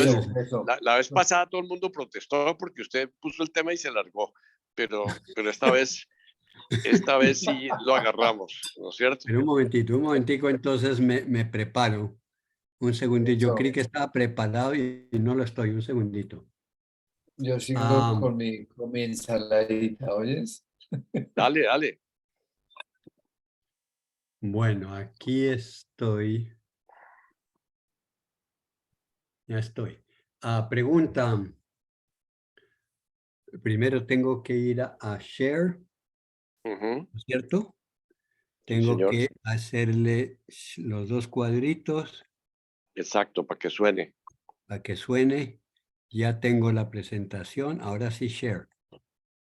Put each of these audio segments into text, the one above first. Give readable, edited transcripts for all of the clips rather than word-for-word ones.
Eso. La vez pasada todo el mundo protestó porque usted puso el tema y se largó, pero esta vez sí lo agarramos, ¿no es cierto? Pero un momentico, entonces me preparo. Un segundito, yo creí que estaba preparado y no lo estoy, un segundito. Yo sigo con mi ensaladita, ¿oyes? Dale. Bueno, aquí estoy. Ya estoy. Pregunta. Primero tengo que ir a Share, ¿no es cierto? Tengo señor. que hacerle los dos cuadritos. Exacto, para que suene. Para que suene. Ya tengo la presentación. Ahora sí, Share.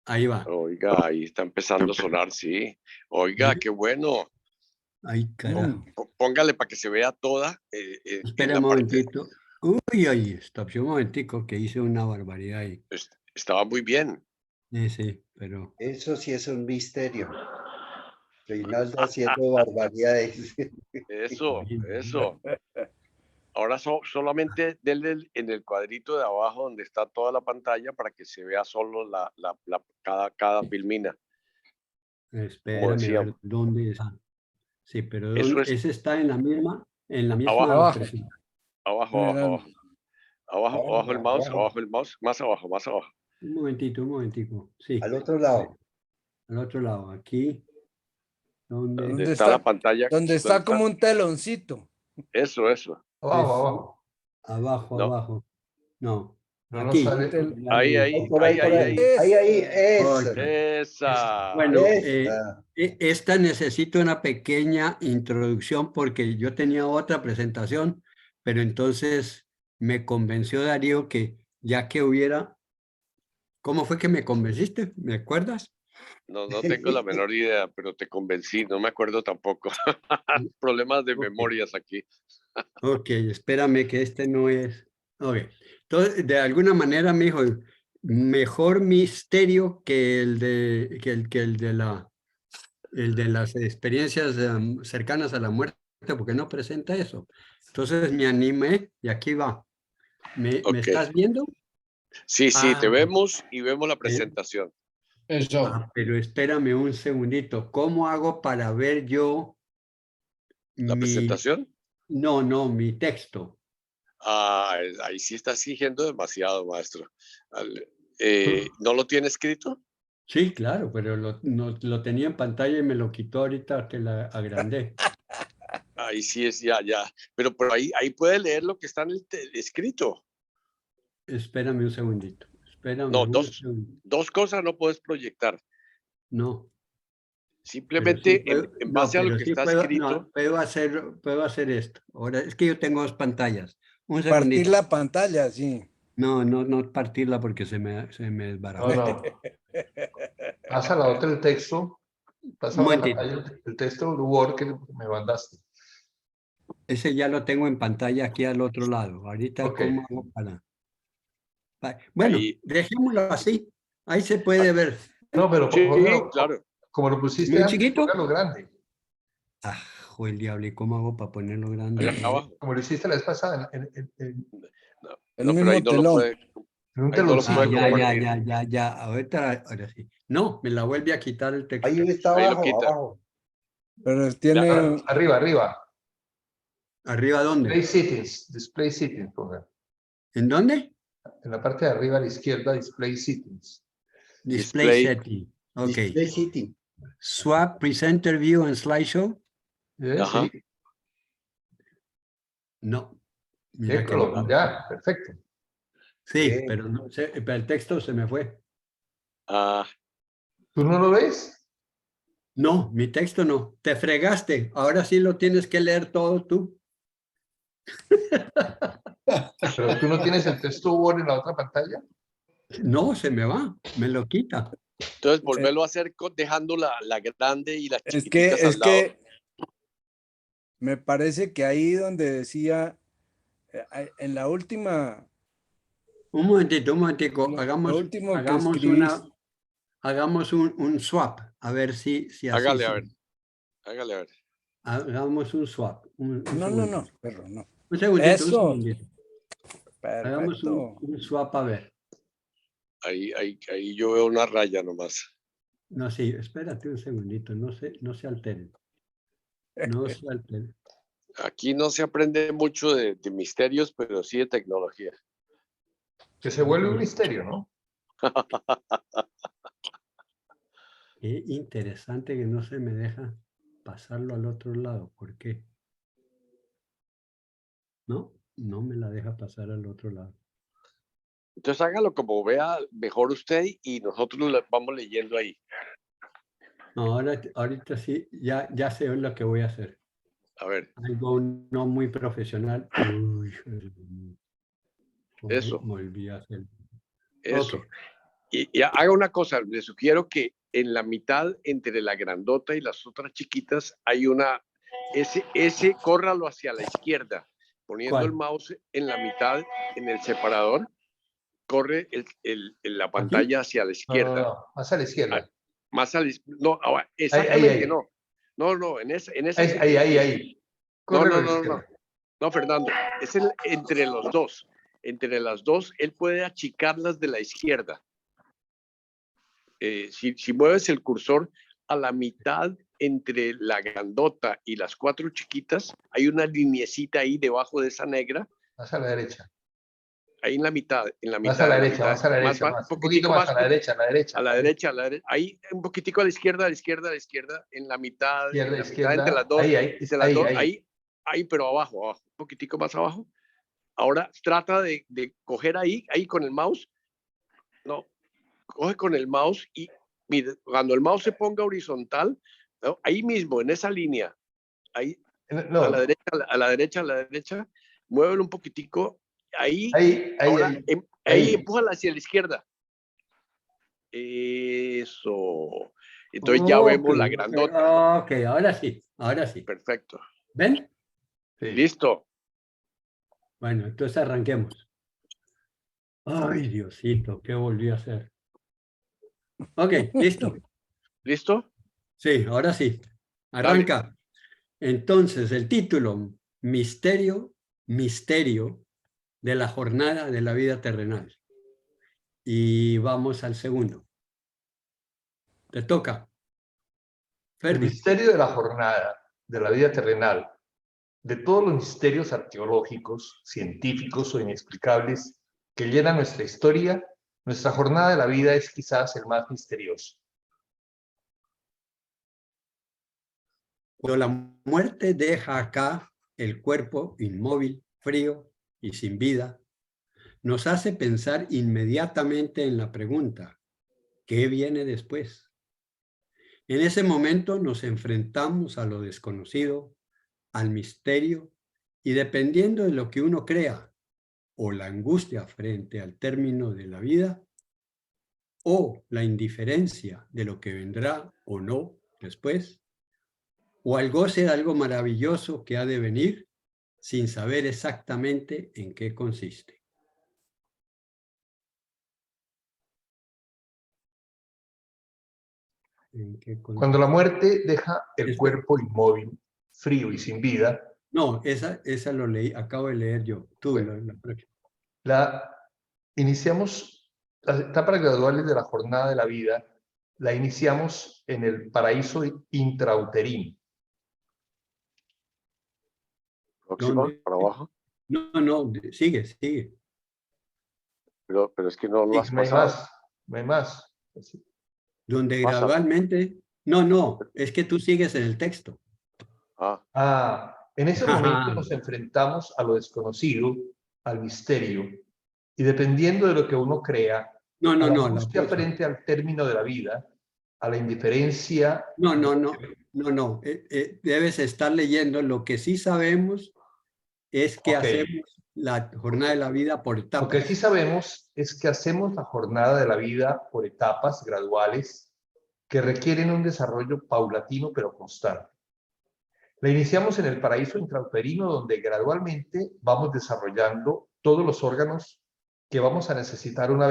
Ahí va. Oiga, ahí está empezando a sonar, sí. Oiga, qué bueno. Ay, carajo. Póngale para que se vea toda. Espera un momentito. Uy, stop. Un momentico que hice una barbaridad ahí. Estaba muy bien. Sí, pero... Eso sí es un misterio. Reinaldo haciendo barbaridades. Eso. Ahora solamente denle en el cuadrito de abajo donde está toda la pantalla para que se vea solo cada filmina. Espérame a ver dónde está. Sí, pero ese está en la misma Abajo. presentación. Abajo el mouse, más abajo. Un momentico. Sí. Al otro lado. Al otro lado, aquí. ¿Dónde está la pantalla? Donde está como un teloncito. Eso. Abajo. No. No Aquí. Ahí. Esa. Bueno, esta necesito una pequeña introducción porque yo tenía otra presentación, pero entonces me convenció Darío que ya que hubiera... ¿Cómo fue que me convenciste? ¿Me acuerdas? No tengo la menor idea, pero te convencí, no me acuerdo tampoco. Problemas de memorias aquí. Ok, espérame que este no es... Ok, entonces de alguna manera me dijo, mejor misterio que el de las experiencias cercanas a la muerte, porque no presenta eso. Entonces me animé y aquí va. ¿Me estás viendo? Sí, te vemos y vemos la presentación. Eso. Pero espérame un segundito. ¿Cómo hago para ver yo ¿La presentación? No, mi texto. Ahí sí está exigiendo demasiado, maestro. ¿No lo tiene escrito? Sí, claro, pero lo tenía en pantalla y me lo quitó ahorita que la agrandé. Ahí sí es ya. Pero por ahí puede leer lo que está en el escrito. Espérame un segundito. No, dos cosas no puedes proyectar. No. Simplemente en base a lo que está escrito. No, puedo hacer esto. Ahora, es que yo tengo dos pantallas. Un segundito. Partir la pantalla, sí. No partirla porque se me desbarató. No. Pasa la otra el texto. Pasa la pantalla el texto del Word que me mandaste. Ese ya lo tengo en pantalla aquí al otro lado. Ahorita, ¿cómo hago para...? Bueno, dejémoslo así. Ahí se puede ver. No, pero sí, claro. Como lo pusiste ¿Muy antes, chiquito? póngalo grande. El diablo, ¿y cómo hago para ponerlo grande? Como lo hiciste la vez pasada. El mismo telón. En un teloncito. Ya. Ahora sí. No, me la vuelve a quitar el texto. Ahí está abajo. Pero tiene... Arriba. ¿Arriba dónde? Display settings, ponga. ¿En dónde? En la parte de arriba a la izquierda, display settings. Display setting. Ok. Display setting. Swap, presenter view and slideshow. Sí. No. Mira que ya, perfecto. Sí, pero el texto se me fue. ¿Tú no lo ves? No, mi texto no. Te fregaste. Ahora sí lo tienes que leer todo tú. ¿Pero tú no tienes el texto Word en la otra pantalla? No, se me va. Me lo quita. Entonces, volverlo a hacer dejando la grande y las chiquiticas al lado. Que me parece que ahí donde decía, en la última... Un momentico. Hagamos un swap. A ver si así. Hágale a ver. Hagamos un swap. No, perro, no. Un segundito. Eso. Hagamos Perfecto. un swap a ver. Ahí yo veo una raya nomás. No, sí, espérate un segundito, no se alteren. No se alteren. Aquí no se aprende mucho de misterios, pero sí de tecnología. Que se vuelve un misterio, ¿no? Qué interesante que no se me deja pasarlo al otro lado. ¿Por qué? No, no me la deja pasar al otro lado. Entonces hágalo como vea mejor usted y nosotros vamos leyendo ahí. No, ahorita sí, ya sé lo que voy a hacer. A ver, Algo no muy profesional. Uy, Eso. me olvidé hacer. eso. Ok. Y haga una cosa, le sugiero que en la mitad entre la grandota y las otras chiquitas hay ese córralo hacia la izquierda, poniendo el ¿Cuál? mouse en la mitad, en el separador, corre la pantalla hacia la No, izquierda. no, más a la izquierda. Más a la no, Ahí, exactamente ahí. no. No, en esa Ahí. Corre a la no. izquierda. No, Fernando, es entre los dos. Entre las dos, él puede achicarlas de la izquierda. Si mueves el cursor a la mitad entre la grandota y las 4 chiquitas, hay una liniecita ahí debajo de esa negra, Más a la derecha. ahí en la mitad, Más a la derecha, mitad, más a la derecha. un un poquito poquitico más más, a la derecha, a la derecha, ahí un poquitico a la izquierda, en la mitad, entre las dos, ahí, pero abajo, un poquitico más abajo. Ahora trata de coger ahí con el mouse, no, coge con el mouse y mire, cuando el mouse se ponga horizontal, ¿no? Ahí mismo, en esa línea, ahí No, a la derecha, muévelo un poquitico, ahí empújala hacia la izquierda. Eso. Entonces ya vemos la grandota. Ok, ahora sí. Perfecto. ¿Ven? sí. Listo. Bueno, entonces arranquemos. Ay, Diosito, ¿qué volví a hacer? Ok, listo. ¿Listo? Sí, ahora sí. Dale. Arranca. Entonces, el título, Misterio de la jornada de la vida terrenal. Y vamos al segundo. Te toca. El Ferdi. misterio de la jornada, de la vida terrenal, de todos los misterios arqueológicos, científicos o inexplicables que llenan nuestra historia, nuestra jornada de la vida es quizás el más misterioso. Cuando la muerte deja acá el cuerpo inmóvil, frío y sin vida, nos hace pensar inmediatamente en la pregunta, ¿qué viene después? En ese momento nos enfrentamos a lo desconocido, al misterio, y dependiendo de lo que uno crea, o la angustia frente al término de la vida, o la indiferencia de lo que vendrá o no después, o al goce de algo maravilloso que ha de venir sin saber exactamente en qué consiste. Cuando la muerte deja el cuerpo inmóvil, frío y sin vida. No, esa lo leí, acabo de leer yo. Tú, Bueno, la próxima. Iniciamos las etapas graduales de la jornada de la vida, la iniciamos en el paraíso intrauterino. Próxima, ¿Dónde? para abajo. No, sigue. Pero es que no lo has No hay pasado. más, no hay más. Donde Pásalo. gradualmente, no, es que tú sigues en el texto. En ese momento nos enfrentamos a lo desconocido, al misterio, y dependiendo de lo que uno crea, No, a la la angustia próxima. frente al término de la vida, a la indiferencia. No. Debes estar leyendo. Lo que sí sabemos es que hacemos la jornada de la vida por etapas. Lo que sí sabemos es que hacemos la jornada de la vida por etapas graduales que requieren un desarrollo paulatino pero constante. La iniciamos en el paraíso intrauterino, donde gradualmente vamos desarrollando todos los órganos que vamos a necesitar una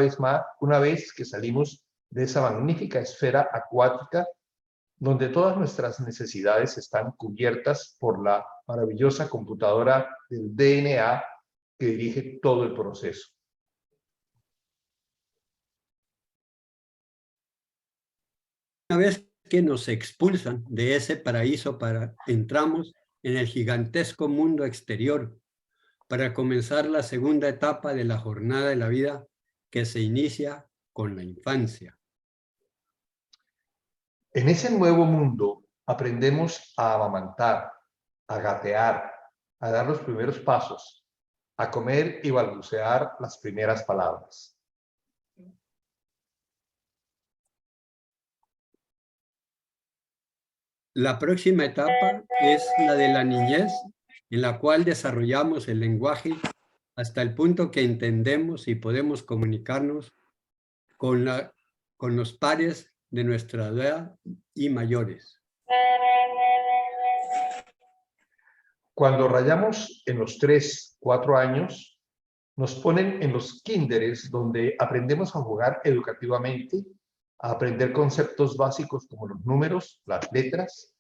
vez que salimos de esa magnífica esfera acuática, donde todas nuestras necesidades están cubiertas por la maravillosa computadora del DNA que dirige todo el proceso. Una vez que nos expulsan de ese paraíso, entramos en el gigantesco mundo exterior para comenzar la segunda etapa de la jornada de la vida que se inicia con la infancia. En ese nuevo mundo aprendemos a amamantar, a gatear, a dar los primeros pasos, a comer y balbucear las primeras palabras. La próxima etapa es la de la niñez, en la cual desarrollamos el lenguaje hasta el punto que entendemos y podemos comunicarnos con los pares de nuestra edad y mayores. Cuando rayamos en los 3, 4 años, nos ponen en los kinderes donde aprendemos a jugar educativamente, a aprender conceptos básicos como los números, las letras,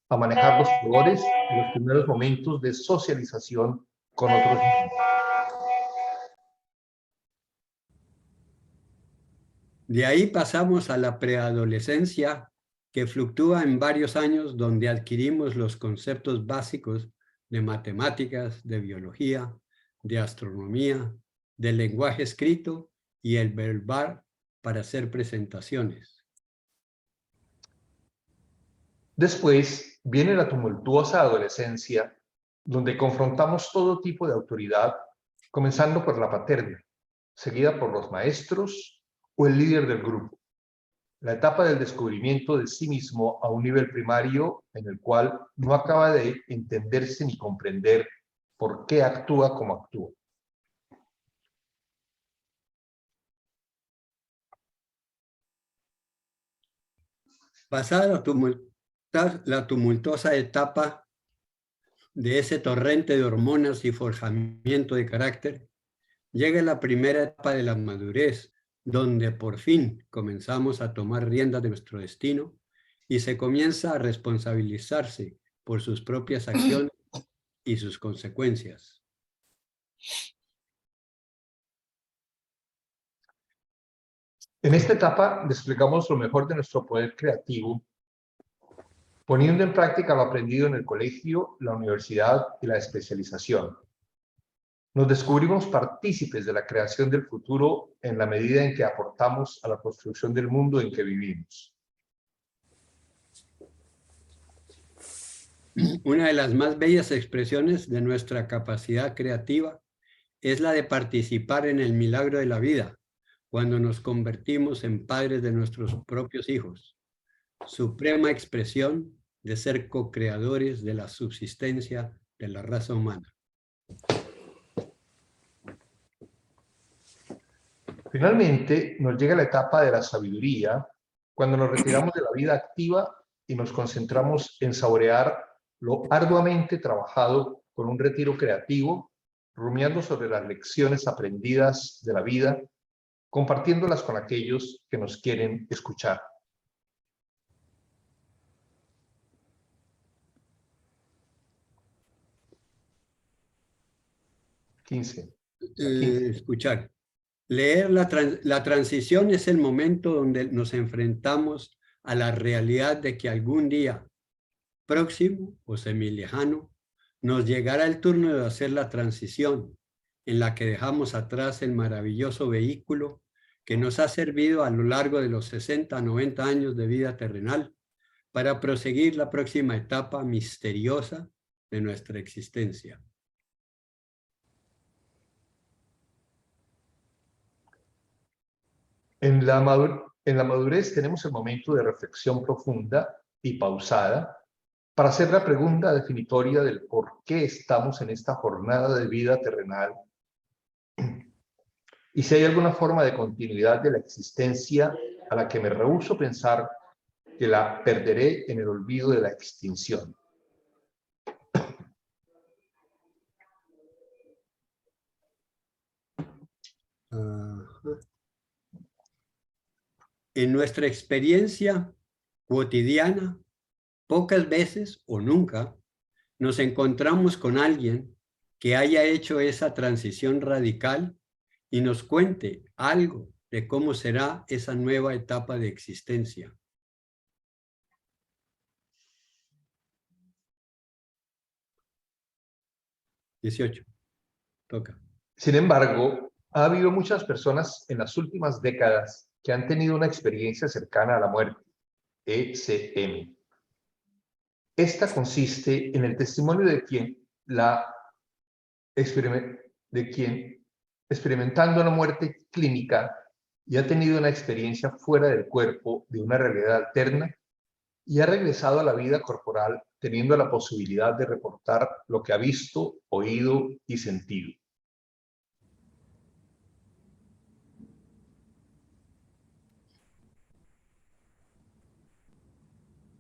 a manejar los colores y los primeros momentos de socialización con otros niños. De ahí pasamos a la preadolescencia, que fluctúa en varios años, donde adquirimos los conceptos básicos de matemáticas, de biología, de astronomía, del lenguaje escrito y el verbal para hacer presentaciones. Después viene la tumultuosa adolescencia, donde confrontamos todo tipo de autoridad, comenzando por la paterna, seguida por los maestros o el líder del grupo. La etapa del descubrimiento de sí mismo a un nivel primario en el cual no acaba de entenderse ni comprender por qué actúa como actúa. Pasada la tumultuosa etapa de ese torrente de hormonas y forjamiento de carácter, llega la primera etapa de la madurez, donde por fin comenzamos a tomar riendas de nuestro destino y se comienza a responsabilizarse por sus propias acciones y sus consecuencias. En esta etapa desplegamos lo mejor de nuestro poder creativo, poniendo en práctica lo aprendido en el colegio, la universidad y la especialización. Nos descubrimos partícipes de la creación del futuro en la medida en que aportamos a la construcción del mundo en que vivimos. Una de las más bellas expresiones de nuestra capacidad creativa es la de participar en el milagro de la vida, cuando nos convertimos en padres de nuestros propios hijos, suprema expresión de ser co-creadores de la subsistencia de la raza humana. Finalmente, nos llega la etapa de la sabiduría, cuando nos retiramos de la vida activa y nos concentramos en saborear lo arduamente trabajado con un retiro creativo, rumiando sobre las lecciones aprendidas de la vida, compartiéndolas con aquellos que nos quieren escuchar. Escuchar. Leer la transición es el momento donde nos enfrentamos a la realidad de que algún día próximo o semilejano nos llegará el turno de hacer la transición en la que dejamos atrás el maravilloso vehículo que nos ha servido a lo largo de los 60 a 90 años de vida terrenal para proseguir la próxima etapa misteriosa de nuestra existencia. En la madurez tenemos el momento de reflexión profunda y pausada para hacer la pregunta definitoria del por qué estamos en esta jornada de vida terrenal y si hay alguna forma de continuidad de la existencia a la que me rehúso pensar que la perderé en el olvido de la extinción. En nuestra experiencia cotidiana, pocas veces o nunca nos encontramos con alguien que haya hecho esa transición radical y nos cuente algo de cómo será esa nueva etapa de existencia. (18) Toca. Sin embargo, ha habido muchas personas en las últimas décadas que han tenido una experiencia cercana a la muerte, ECM. Esta consiste en el testimonio de quien experimentando una muerte clínica y ha tenido una experiencia fuera del cuerpo de una realidad alterna y ha regresado a la vida corporal teniendo la posibilidad de reportar lo que ha visto, oído y sentido.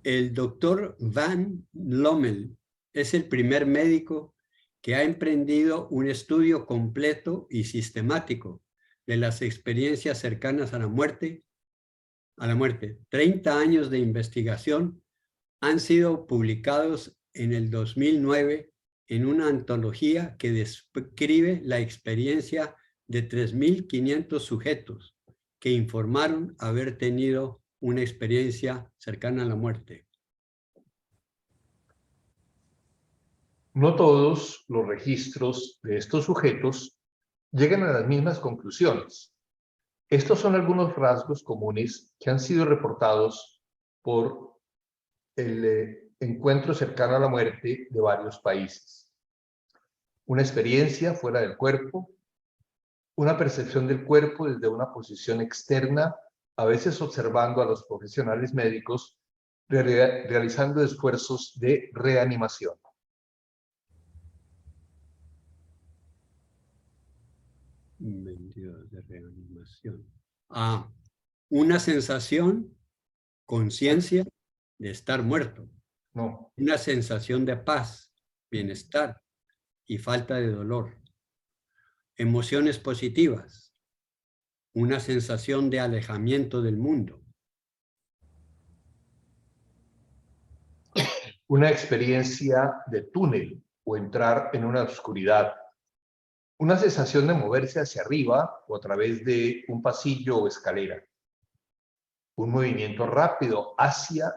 El doctor Van Lommel es el primer médico que ha emprendido un estudio completo y sistemático de las experiencias cercanas a la muerte. 30 años de investigación han sido publicados en el 2009 en una antología que describe la experiencia de 3.500 sujetos que informaron haber tenido una experiencia cercana a la muerte. No todos los registros de estos sujetos llegan a las mismas conclusiones. Estos son algunos rasgos comunes que han sido reportados por el encuentro cercano a la muerte de varios países. Una experiencia fuera del cuerpo, una percepción del cuerpo desde una posición externa, a veces observando a los profesionales médicos realizando esfuerzos de reanimación. De reanimación. Una sensación, conciencia de estar muerto. No. Una sensación de paz, bienestar y falta de dolor. Emociones positivas. Una sensación de alejamiento del mundo. Una experiencia de túnel o entrar en una oscuridad. Una sensación de moverse hacia arriba o a través de un pasillo o escalera. Un movimiento rápido hacia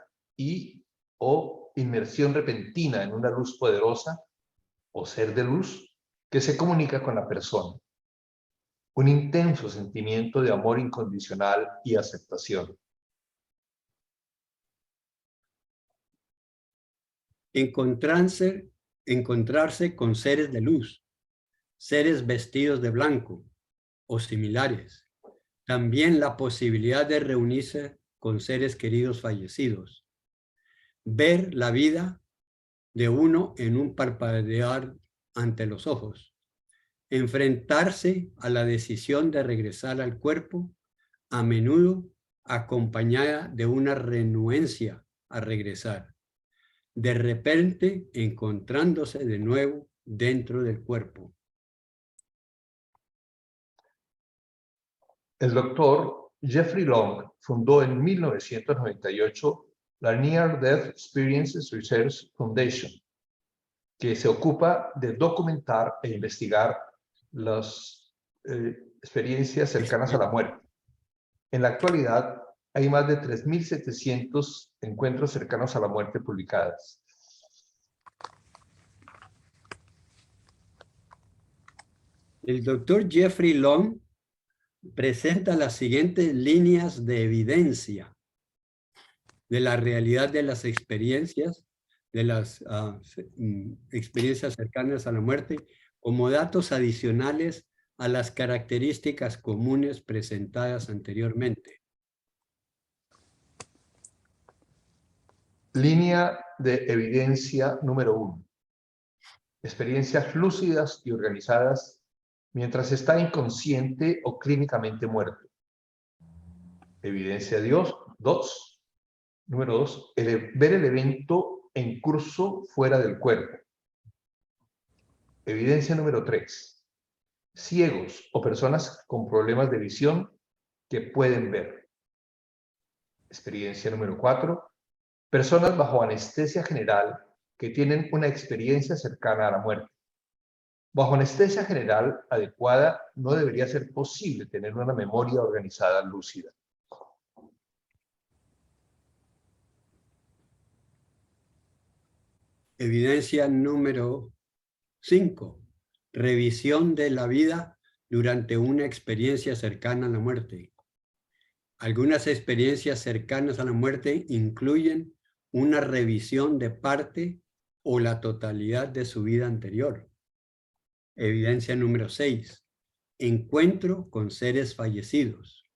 o inmersión repentina en una luz poderosa o ser de luz que se comunica con la persona. Un intenso sentimiento de amor incondicional y aceptación. Encontrarse con seres de luz, seres vestidos de blanco o similares. También la posibilidad de reunirse con seres queridos fallecidos. Ver la vida de uno en un parpadear ante los ojos. Enfrentarse a la decisión de regresar al cuerpo, a menudo acompañada de una renuencia a regresar. De repente encontrándose de nuevo dentro del cuerpo. El doctor Jeffrey Long fundó en 1998 la Near Death Experiences Research Foundation, que se ocupa de documentar e investigar las experiencias cercanas a la muerte. En la actualidad, hay más de 3.700 encuentros cercanos a la muerte publicadas. El doctor Jeffrey Long presenta las siguientes líneas de evidencia de la realidad de las experiencias, de las experiencias cercanas a la muerte, como datos adicionales a las características comunes presentadas anteriormente. Línea de evidencia número 1. Experiencias lúcidas y organizadas mientras está inconsciente o clínicamente muerto. Evidencia 2. Número 2. Ver el evento en curso fuera del cuerpo. Evidencia número 3. Ciegos o personas con problemas de visión que pueden ver. Experiencia número 4. Personas bajo anestesia general que tienen una experiencia cercana a la muerte. Bajo anestesia general adecuada, no debería ser posible tener una memoria organizada lúcida. Evidencia número 5. Revisión de la vida durante una experiencia cercana a la muerte. Algunas experiencias cercanas a la muerte incluyen una revisión de parte o la totalidad de su vida anterior. Evidencia número 6. Encuentro con seres fallecidos.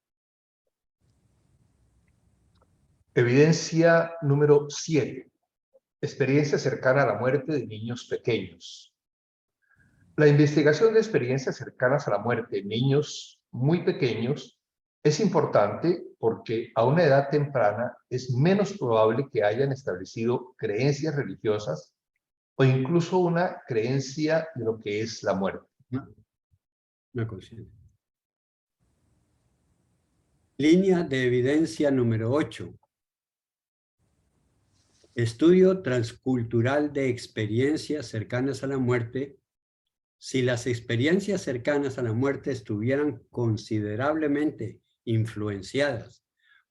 Evidencia número 7. Experiencia cercana a la muerte de niños pequeños. La investigación de experiencias cercanas a la muerte en niños muy pequeños es importante porque a una edad temprana es menos probable que hayan establecido creencias religiosas o incluso una creencia de lo que es la muerte. Una conciencia. Línea de evidencia número 8. Estudio transcultural de experiencias cercanas a la muerte. Si las experiencias cercanas a la muerte estuvieran considerablemente influenciadas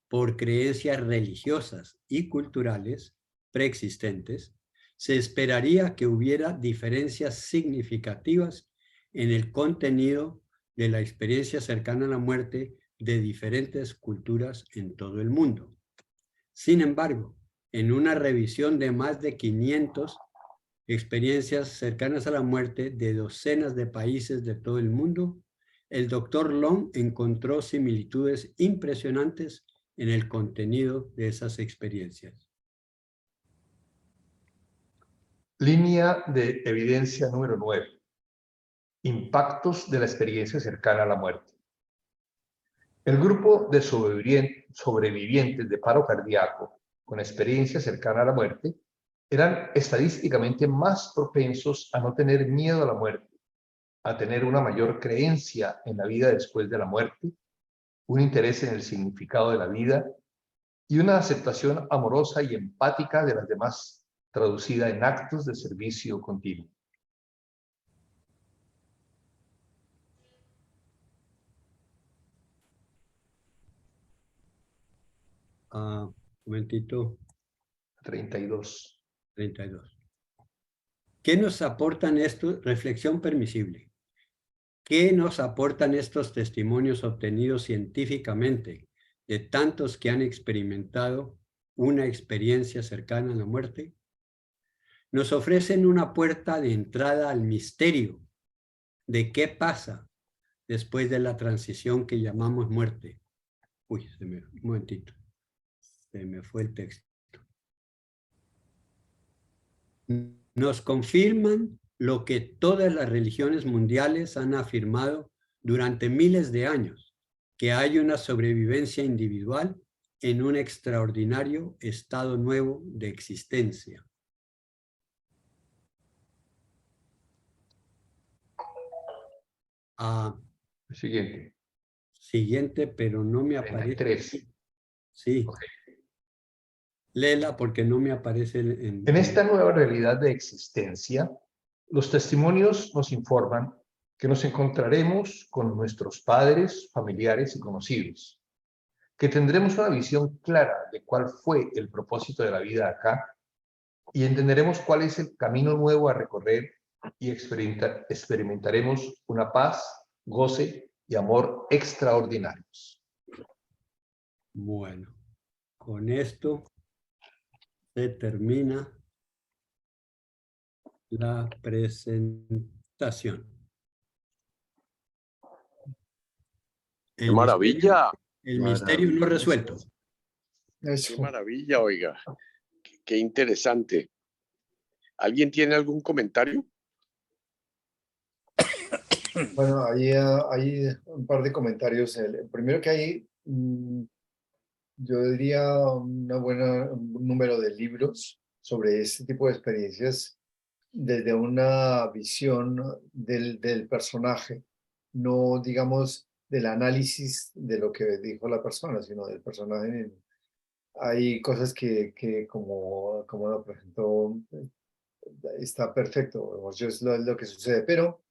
por creencias religiosas y culturales preexistentes, se esperaría que hubiera diferencias significativas en el contenido de la experiencia cercana a la muerte de diferentes culturas en todo el mundo. Sin embargo, en una revisión de más de 500 experiencias cercanas a la muerte de docenas de países de todo el mundo, el Dr. Long encontró similitudes impresionantes en el contenido de esas experiencias. Línea de evidencia número 9. Impactos de la experiencia cercana a la muerte. El grupo de sobrevivientes de paro cardíaco con experiencia cercana a la muerte eran estadísticamente más propensos a no tener miedo a la muerte, a tener una mayor creencia en la vida después de la muerte, un interés en el significado de la vida y una aceptación amorosa y empática de las demás, traducida en actos de servicio continuo. Un momentito. 32. ¿Qué nos aportan estos? Reflexión permisible. ¿Qué nos aportan estos testimonios obtenidos científicamente de tantos que han experimentado una experiencia cercana a la muerte? Nos ofrecen una puerta de entrada al misterio de qué pasa después de la transición que llamamos muerte. Uy, un momentito. Se me fue el texto. Nos confirman lo que todas las religiones mundiales han afirmado durante miles de años, que hay una sobrevivencia individual en un extraordinario estado nuevo de existencia. Siguiente. Siguiente, pero no me aparece. 33. Sí. Okay. Léela porque no me aparece En esta nueva realidad de existencia, los testimonios nos informan que nos encontraremos con nuestros padres, familiares y conocidos, que tendremos una visión clara de cuál fue el propósito de la vida acá y entenderemos cuál es el camino nuevo a recorrer y experimentaremos una paz, goce y amor extraordinarios. Bueno, con esto se termina la presentación. ¡Qué maravilla! El misterio no resuelto. ¡Qué maravilla, oiga! ¡Qué interesante! ¿Alguien tiene algún comentario? Bueno, hay un par de comentarios. El primero que hay, yo diría un número de libros sobre este tipo de experiencias desde una visión del personaje, no digamos del análisis de lo que dijo la persona, sino del personaje mismo. Hay cosas que como lo presentó, está perfecto, es lo que sucede, pero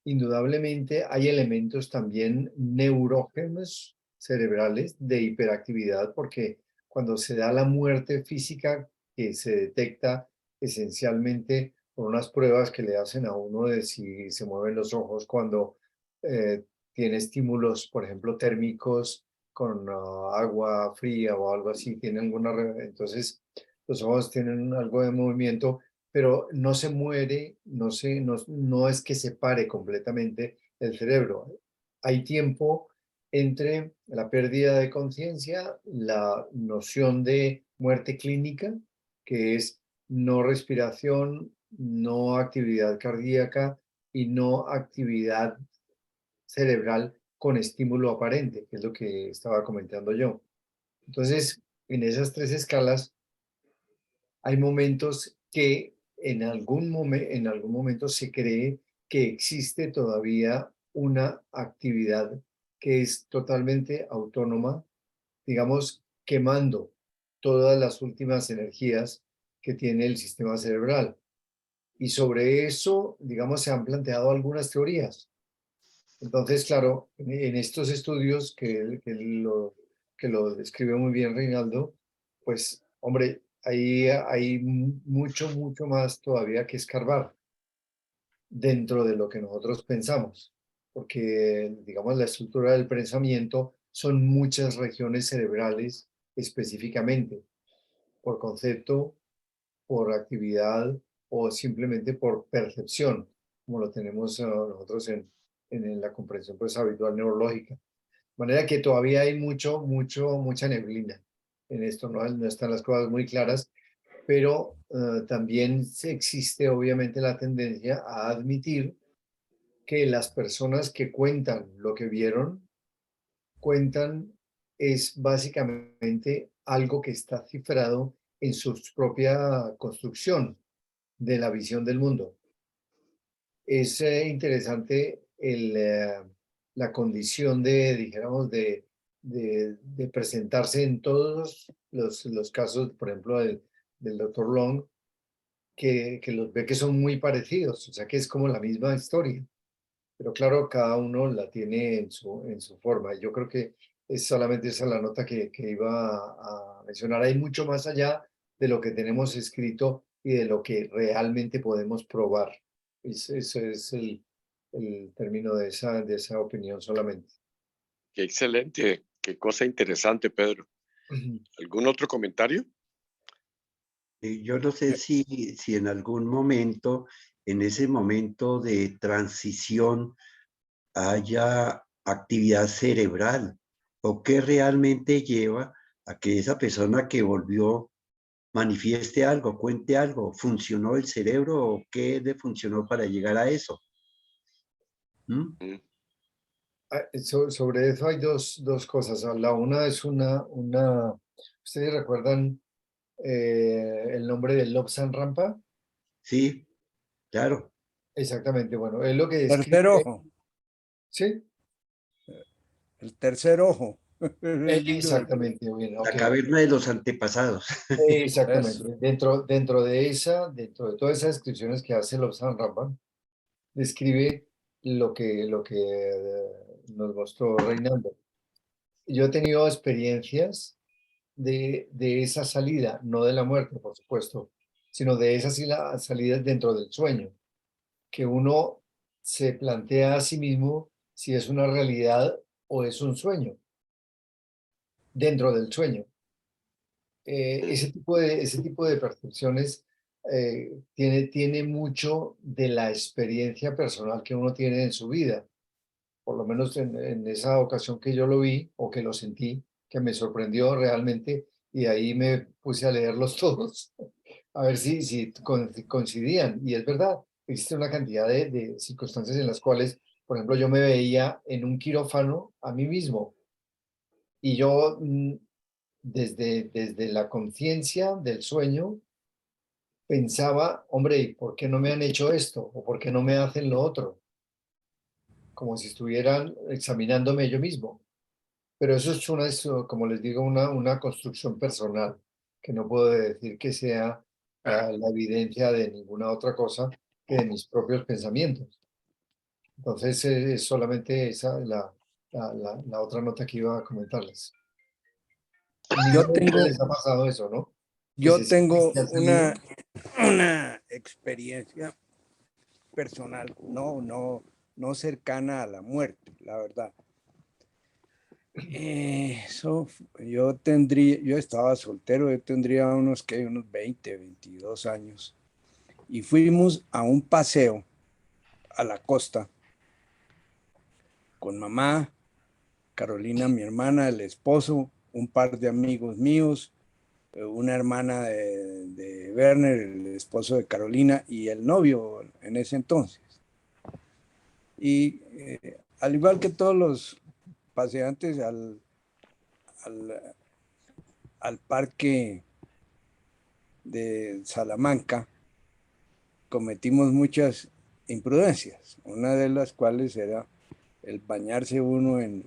indudablemente hay elementos también neurógenos cerebrales de hiperactividad, porque cuando se da la muerte física que se detecta esencialmente por unas pruebas que le hacen a uno de si se mueven los ojos cuando tiene estímulos, por ejemplo, térmicos con agua fría o algo así, tiene entonces los ojos tienen algo de movimiento, pero no se muere, no es que se pare completamente el cerebro. Hay tiempo entre la pérdida de conciencia, la noción de muerte clínica, que es no respiración, no actividad cardíaca y no actividad cerebral con estímulo aparente, que es lo que estaba comentando yo. Entonces, en esas tres escalas, hay momentos que en algún momento se cree que existe todavía una actividad que es totalmente autónoma, digamos, quemando todas las últimas energías que tiene el sistema cerebral. Y sobre eso, digamos, se han planteado algunas teorías. Entonces, claro, en estos estudios que lo describe muy bien Reinaldo, pues, hombre, ahí hay mucho más todavía que escarbar dentro de lo que nosotros pensamos, porque, digamos, la estructura del pensamiento son muchas regiones cerebrales específicamente, por concepto, por actividad o simplemente por percepción, como lo tenemos nosotros en la comprensión pues, habitual neurológica. De manera que todavía hay mucha neblina en esto, no están las cosas muy claras, pero también existe obviamente la tendencia a admitir que las personas que cuentan lo que vieron, cuentan es básicamente algo que está cifrado en su propia construcción de la visión del mundo. Es interesante la condición dijéramos, de presentarse en todos los casos, por ejemplo, del Dr. Long, que los ve que son muy parecidos, o sea que es como la misma historia, pero claro, cada uno la tiene en su forma. Yo creo que es solamente esa la nota que iba a mencionar. Hay mucho más allá de lo que tenemos escrito y de lo que realmente podemos probar. Ese es el término de esa opinión solamente. Qué excelente, qué cosa interesante, Pedro. ¿Algún otro comentario? Yo no sé si en algún momento, en ese momento de transición, haya actividad cerebral o qué realmente lleva a que esa persona que volvió manifieste algo, cuente algo, ¿funcionó el cerebro o qué le funcionó para llegar a eso? Sobre eso hay dos cosas. La una es ¿ustedes recuerdan el nombre de Lobsang Rampa? Sí, claro. Exactamente, bueno, es lo que describe. Tercer ojo. ¿Sí? El tercer ojo. Exactamente, bien, La okay. caverna de los antepasados. Exactamente. Dentro de todas esas descripciones que hace Lobsang Rampa, describe lo que nos mostró Reinaldo. Yo he tenido experiencias de esa salida, no de la muerte, por supuesto, sino de esas salidas dentro del sueño, que uno se plantea a sí mismo si es una realidad o es un sueño, dentro del sueño. Ese tipo de percepciones tiene mucho de la experiencia personal que uno tiene en su vida. Por lo menos en esa ocasión que yo lo vi o que lo sentí, que me sorprendió realmente, y ahí me puse a leerlos todos, a ver si coincidían. Y es verdad, existe una cantidad de circunstancias en las cuales, por ejemplo, yo me veía en un quirófano a mí mismo, y yo desde la conciencia del sueño pensaba, hombre, ¿y por qué no me han hecho esto? ¿O por qué no me hacen lo otro? Como si estuvieran examinándome yo mismo. Pero eso es como les digo, una construcción personal, que no puedo decir que sea la evidencia de ninguna otra cosa que de mis propios pensamientos. Entonces, es solamente esa la otra nota que iba a comentarles. Yo Ninguno de tengo, ustedes les ha pasado eso, ¿no? Que yo se sienten tengo que han salido. una experiencia personal, no cercana a la muerte, la verdad. Yo estaba soltero, yo tendría unos 20, 22 años. Y fuimos a un paseo a la costa con mamá, Carolina, mi hermana, el esposo, un par de amigos míos, una hermana de Werner, el esposo de Carolina, y el novio en ese entonces. Y al igual que todos los paseantes al parque de Salamanca, cometimos muchas imprudencias, una de las cuales era el bañarse uno en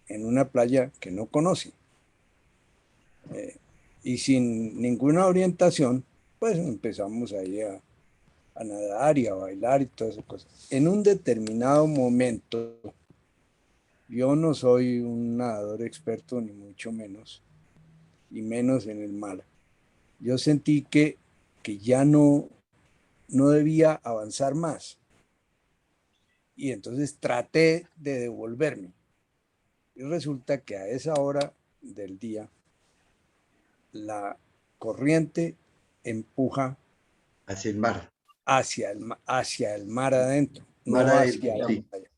una playa que no conoce. Y sin ninguna orientación, pues empezamos ahí a nadar y a bailar y todas esas cosas. En un determinado momento, yo no soy un nadador experto, ni mucho menos, y menos en el mar. Yo sentí que ya no debía avanzar más. Y entonces traté de devolverme. Y resulta que a esa hora del día, la corriente empuja hacia el mar. Hacia el mar adentro, Mar no adentro, hacia la sí. playa.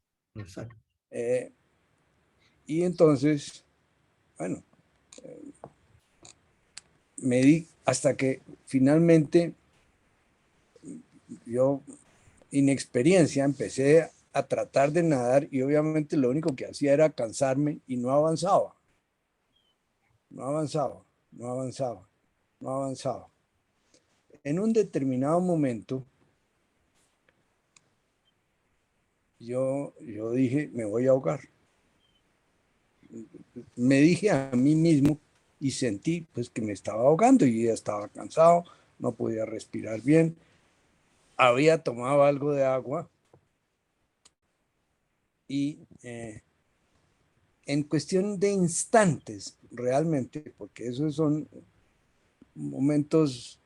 Y entonces, bueno, me di hasta que finalmente yo, inexperiencia, empecé a tratar de nadar y obviamente lo único que hacía era cansarme y no avanzaba. No avanzaba, no avanzaba, no avanzaba. En un determinado momento, yo dije, me voy a ahogar. Me dije a mí mismo y sentí pues que me estaba ahogando y ya estaba cansado, no podía respirar bien. Había tomado algo de agua y en cuestión de instantes, realmente, porque esos son momentos,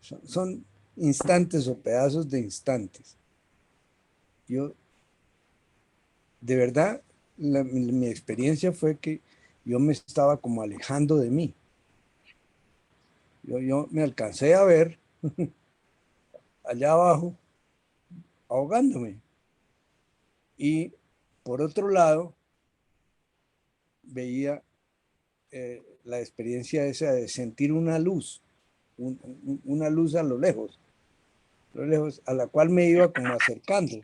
son instantes o pedazos de instantes. Yo, de verdad, mi experiencia fue que yo me estaba como alejando de mí. Yo me alcancé a ver allá abajo ahogándome. Y por otro lado, veía la experiencia esa de sentir una luz, una luz a lo lejos, a la cual me iba como acercando.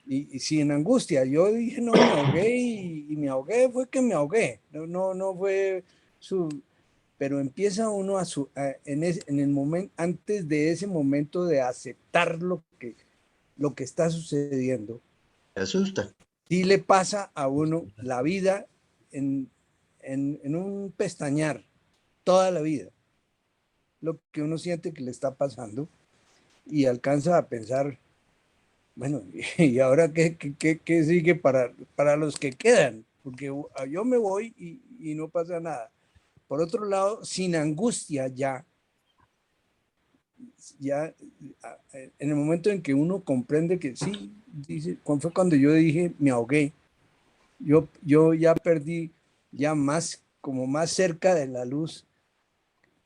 Y sin angustia, yo dije, no, me ahogué y me ahogué, fue que me ahogué, no fue su... Pero empieza uno en el momento, antes de ese momento de aceptar lo que está sucediendo. Me asusta. Sí le pasa a uno la vida en un pestañear, toda la vida. Lo que uno siente que le está pasando y alcanza a pensar, bueno, ¿y ahora qué sigue para los que quedan? Porque yo me voy y no pasa nada. Por otro lado, sin angustia ya en el momento en que uno comprende que sí, dice, fue cuando yo dije, me ahogué. Yo ya perdí ya como más cerca de la luz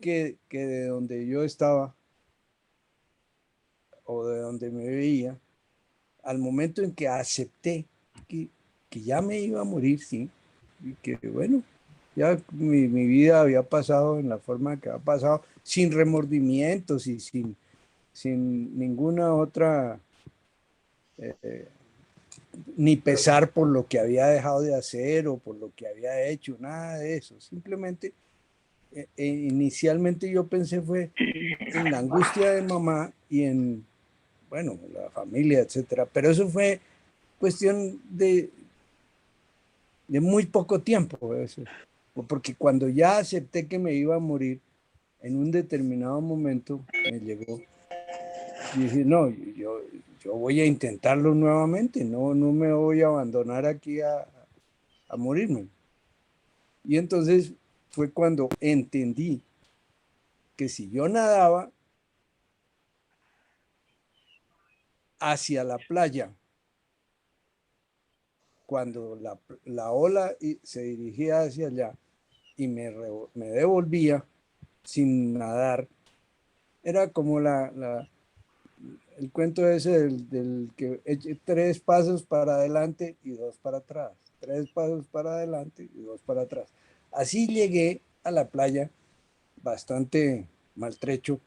que de donde yo estaba o de donde me veía, al momento en que acepté que ya me iba a morir, sí, y que bueno, ya mi vida había pasado en la forma que ha pasado, sin remordimientos y sin ninguna otra, ni pesar por lo que había dejado de hacer o por lo que había hecho, nada de eso, simplemente inicialmente yo pensé fue en la angustia de mamá y en, bueno, la familia, etcétera. Pero eso fue cuestión de muy poco tiempo. Eso. Porque cuando ya acepté que me iba a morir, en un determinado momento me llegó. Y dije, no, yo voy a intentarlo nuevamente, no me voy a abandonar aquí a morirme. Y entonces fue cuando entendí que si yo nadaba hacia la playa, cuando la ola se dirigía hacia allá y me devolvía sin nadar, era como el cuento ese del que eche 3 pasos para adelante y 2 para atrás, 3 pasos para adelante y 2 para atrás. Así llegué a la playa bastante maltrecho,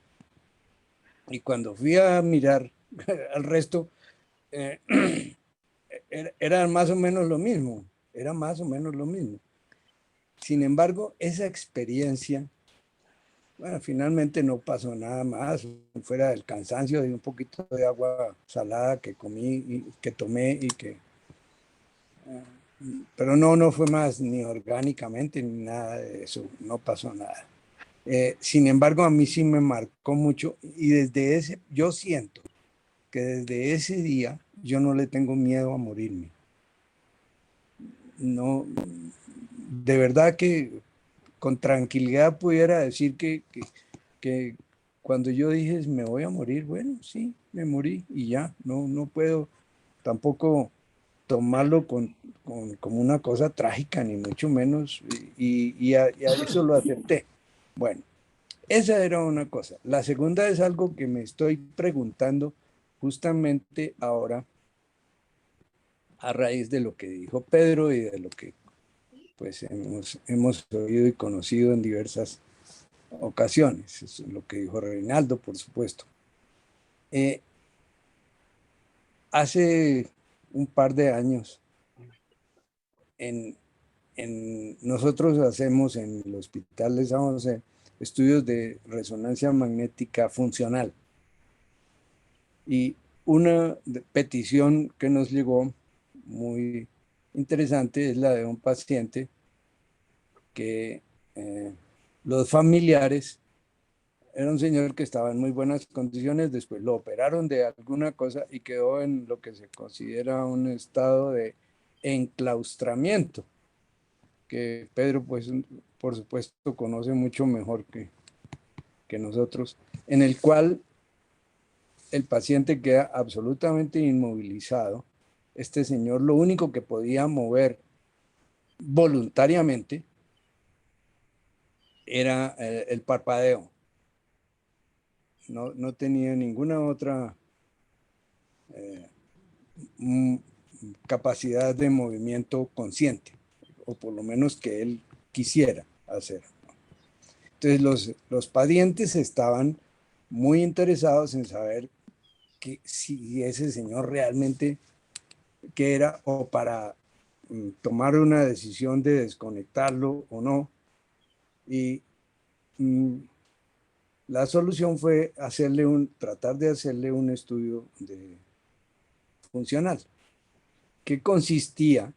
y cuando fui a mirar al resto, era más o menos lo mismo, era más o menos lo mismo. Sin embargo, esa experiencia, bueno, finalmente no pasó nada más, fuera del cansancio y un poquito de agua salada que comí, y que tomé y que... pero no fue más, ni orgánicamente, ni nada de eso, no pasó nada. Sin embargo, a mí sí me marcó mucho, y desde ese, yo siento que desde ese día yo no le tengo miedo a morirme. No, de verdad que con tranquilidad pudiera decir que cuando yo dije me voy a morir, bueno, sí, me morí y ya, no puedo tampoco tomarlo como una cosa trágica, ni mucho menos, y a eso lo acepté. Bueno, esa era una cosa. La segunda es algo que me estoy preguntando justamente ahora a raíz de lo que dijo Pedro y de lo que pues hemos oído y conocido en diversas ocasiones. Eso es lo que dijo Reinaldo, por supuesto. Hace un par de años, nosotros hacemos en el Hospital de San José estudios de resonancia magnética funcional. Y una petición que nos llegó muy interesante es la de un paciente que los familiares, era un señor que estaba en muy buenas condiciones, después lo operaron de alguna cosa y quedó en lo que se considera un estado de enclaustramiento, que Pedro, pues, por supuesto, conoce mucho mejor que nosotros, en el cual el paciente queda absolutamente inmovilizado. Este señor lo único que podía mover voluntariamente era el parpadeo. No tenía ninguna otra capacidad de movimiento consciente, o por lo menos que él quisiera hacer. Entonces los pacientes estaban muy interesados en saber que si ese señor realmente qué era, o para tomar una decisión de desconectarlo o no. Y la solución fue tratar de hacerle un estudio funcional, que consistía,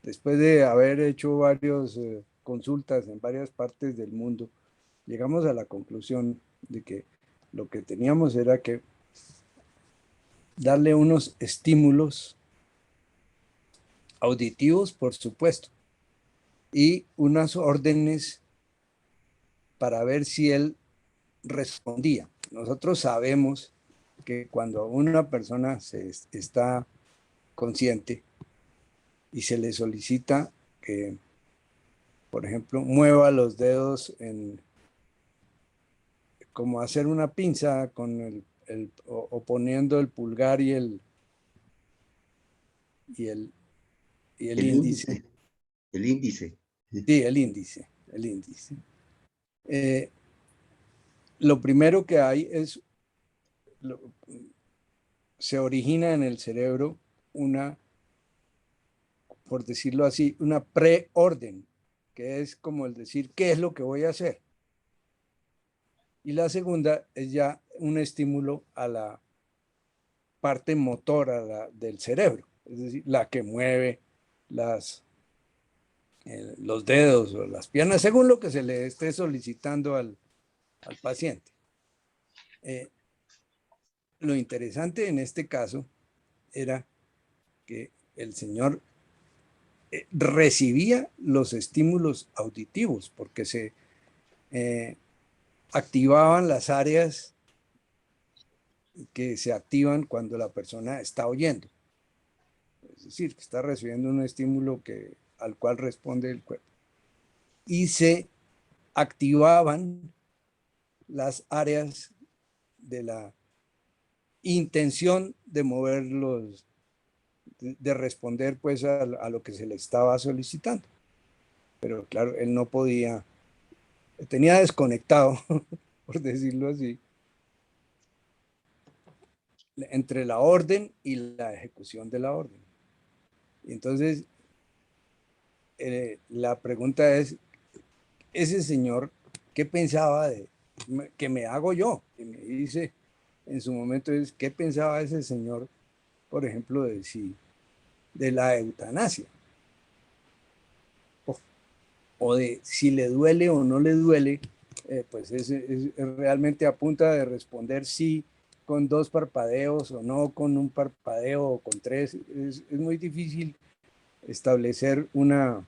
después de haber hecho varias consultas en varias partes del mundo, llegamos a la conclusión de que lo que teníamos era que darle unos estímulos auditivos, por supuesto, y unas órdenes para ver si él respondía. Nosotros sabemos que cuando una persona está consciente y se le solicita que, por ejemplo, mueva los dedos como hacer una pinza con o poniendo el pulgar y el índice. El índice. Sí, el índice. Lo primero que hay es, se origina en el cerebro por decirlo así, una preorden, que es como el decir, ¿qué es lo que voy a hacer? Y la segunda es ya un estímulo a la parte motora del cerebro, es decir, la que mueve los dedos o las piernas, según lo que se le esté solicitando al paciente. lo interesante en este caso era que el señor recibía los estímulos auditivos porque se activaban las áreas que se activan cuando la persona está oyendo. Es decir, que está recibiendo un estímulo al cual responde el cuerpo. Y se activaban las áreas de la intención de moverlos, de responder pues a lo que se le estaba solicitando. Pero claro, él no podía, tenía desconectado, por decirlo así, entre la orden y la ejecución de la orden. Y entonces, la pregunta es, ese señor, ¿qué pensaba de que me hago yo? Y me dice en su momento, ¿qué pensaba ese señor, por ejemplo, de la eutanasia? O de si le duele o no le duele, pues es realmente a punta de responder sí con 2 parpadeos o no con un parpadeo o con 3. Es muy difícil establecer una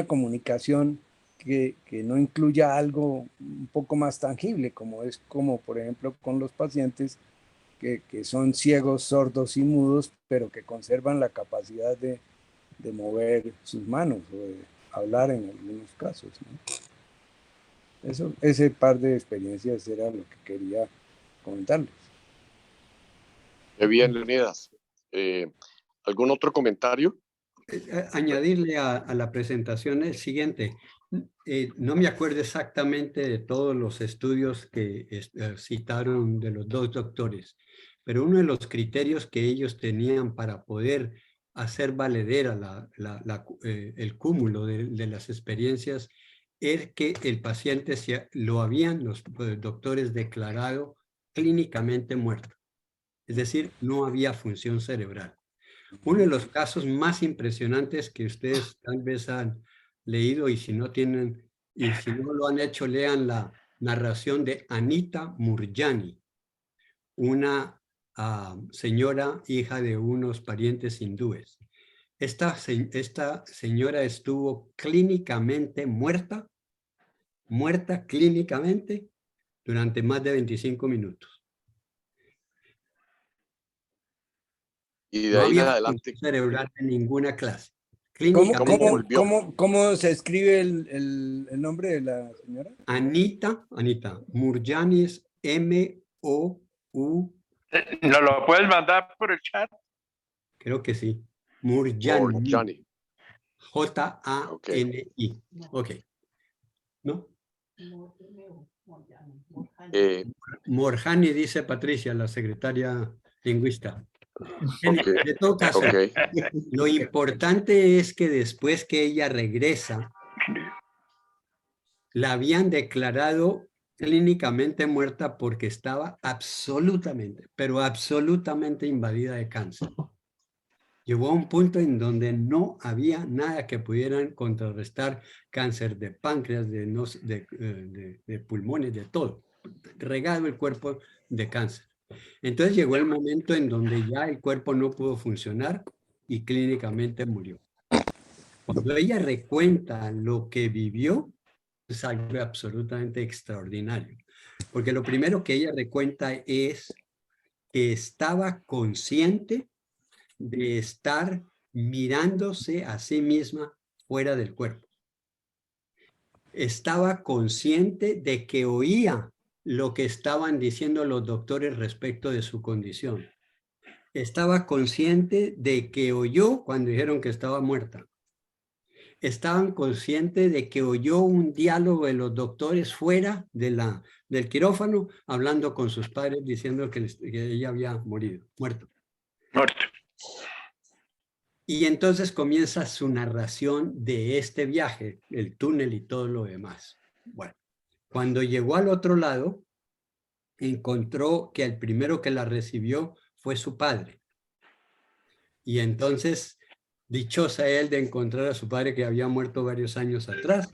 comunicación que no incluya algo un poco más tangible, como por ejemplo con los pacientes que son ciegos, sordos y mudos, pero que conservan la capacidad de mover sus manos o de hablar en algunos casos, ¿no? Ese par de experiencias era lo que quería comentarles. Qué bien, Leonidas. ¿Algún otro comentario? Añadirle a la presentación el siguiente. No me acuerdo exactamente de todos los estudios que citaron de los 2 doctores, pero uno de los criterios que ellos tenían para poder hacer valedera el cúmulo de las experiencias es que el paciente lo habían los doctores declarado clínicamente muerto, es decir, no había función cerebral. Uno de los casos más impresionantes que ustedes tal vez han leído, y si no lo han hecho, lean la narración de Anita Moorjani, una señora hija de unos parientes hindúes. Esta señora estuvo clínicamente muerta clínicamente durante más de 25 minutos. Y de ahí en adelante. Cerebral de ninguna clase. ¿Cómo se escribe el nombre de la señora? Anita Moorjani es M-O-U. ¿Nos lo puedes mandar por el chat? Creo que sí. Moorjani. J-A-N-I. Ok. ¿No? Moorjani, dice Patricia, la secretaria lingüista. De todo caso, lo importante es que después que ella regresa, la habían declarado clínicamente muerta porque estaba absolutamente, pero absolutamente invadida de cáncer. Llegó a un punto en donde no había nada que pudieran contrarrestar cáncer de páncreas, de pulmones, de todo. Regado el cuerpo de cáncer. Entonces llegó el momento en donde ya el cuerpo no pudo funcionar y clínicamente murió. Cuando ella recuenta lo que vivió, es algo absolutamente extraordinario. Porque lo primero que ella recuenta es que estaba consciente de estar mirándose a sí misma fuera del cuerpo. Estaba consciente de que oía lo que estaban diciendo los doctores respecto de su condición. Estaba consciente de que oyó cuando dijeron que estaba muerta. Estaban conscientes de que oyó un diálogo de los doctores fuera del quirófano, hablando con sus padres, diciendo que ella había muerto. Y entonces comienza su narración de este viaje, el túnel y todo lo demás. Bueno, cuando llegó al otro lado, encontró que el primero que la recibió fue su padre. Y entonces, dichosa él de encontrar a su padre que había muerto varios años atrás,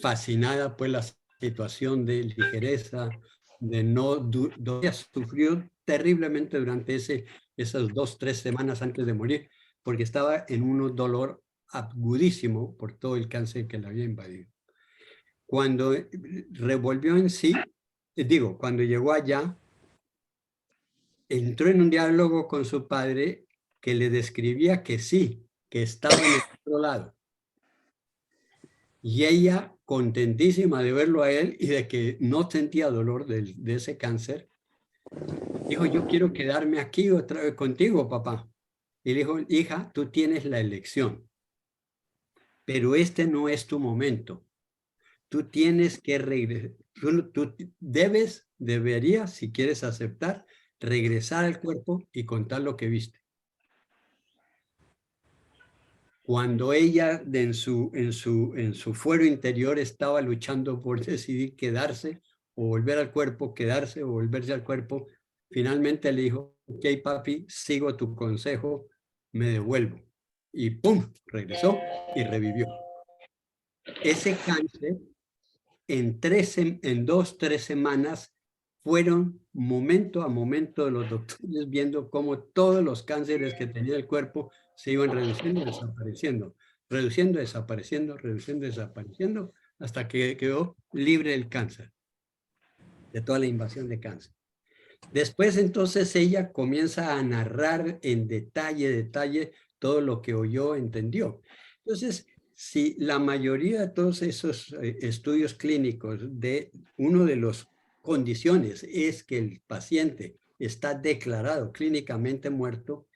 fascinada pues la situación de ligereza, sufrió terriblemente durante esas 2-3 semanas antes de morir, porque estaba en un dolor agudísimo por todo el cáncer que le había invadido. Cuando revolvió en sí, cuando llegó allá, entró en un diálogo con su padre que le describía que sí, que estaba en el otro lado. Y ella, contentísima de verlo a él y de que no sentía dolor de ese cáncer, dijo, yo quiero quedarme aquí otra vez contigo, papá. Y le dijo, hija, tú tienes la elección, pero este no es tu momento. Tú tienes que regresar, tú deberías, si quieres aceptar, regresar al cuerpo y contar lo que viste. Cuando ella en su fuero interior estaba luchando por decidir quedarse o volver al cuerpo, quedarse o volverse al cuerpo, finalmente le dijo, ok, papi, sigo tu consejo, me devuelvo. Y ¡pum! Regresó y revivió. Ese cáncer, en 2-3 semanas, fueron momento a momento de los doctores viendo cómo todos los cánceres que tenía el cuerpo se iban reduciendo, desapareciendo, reduciendo, desapareciendo, reduciendo, desapareciendo, hasta que quedó libre del cáncer, de toda la invasión de cáncer. Después, entonces, ella comienza a narrar en detalle todo lo que oyó, entendió. Entonces, si la mayoría de todos esos estudios clínicos de uno de las condiciones es que el paciente está declarado clínicamente muerto,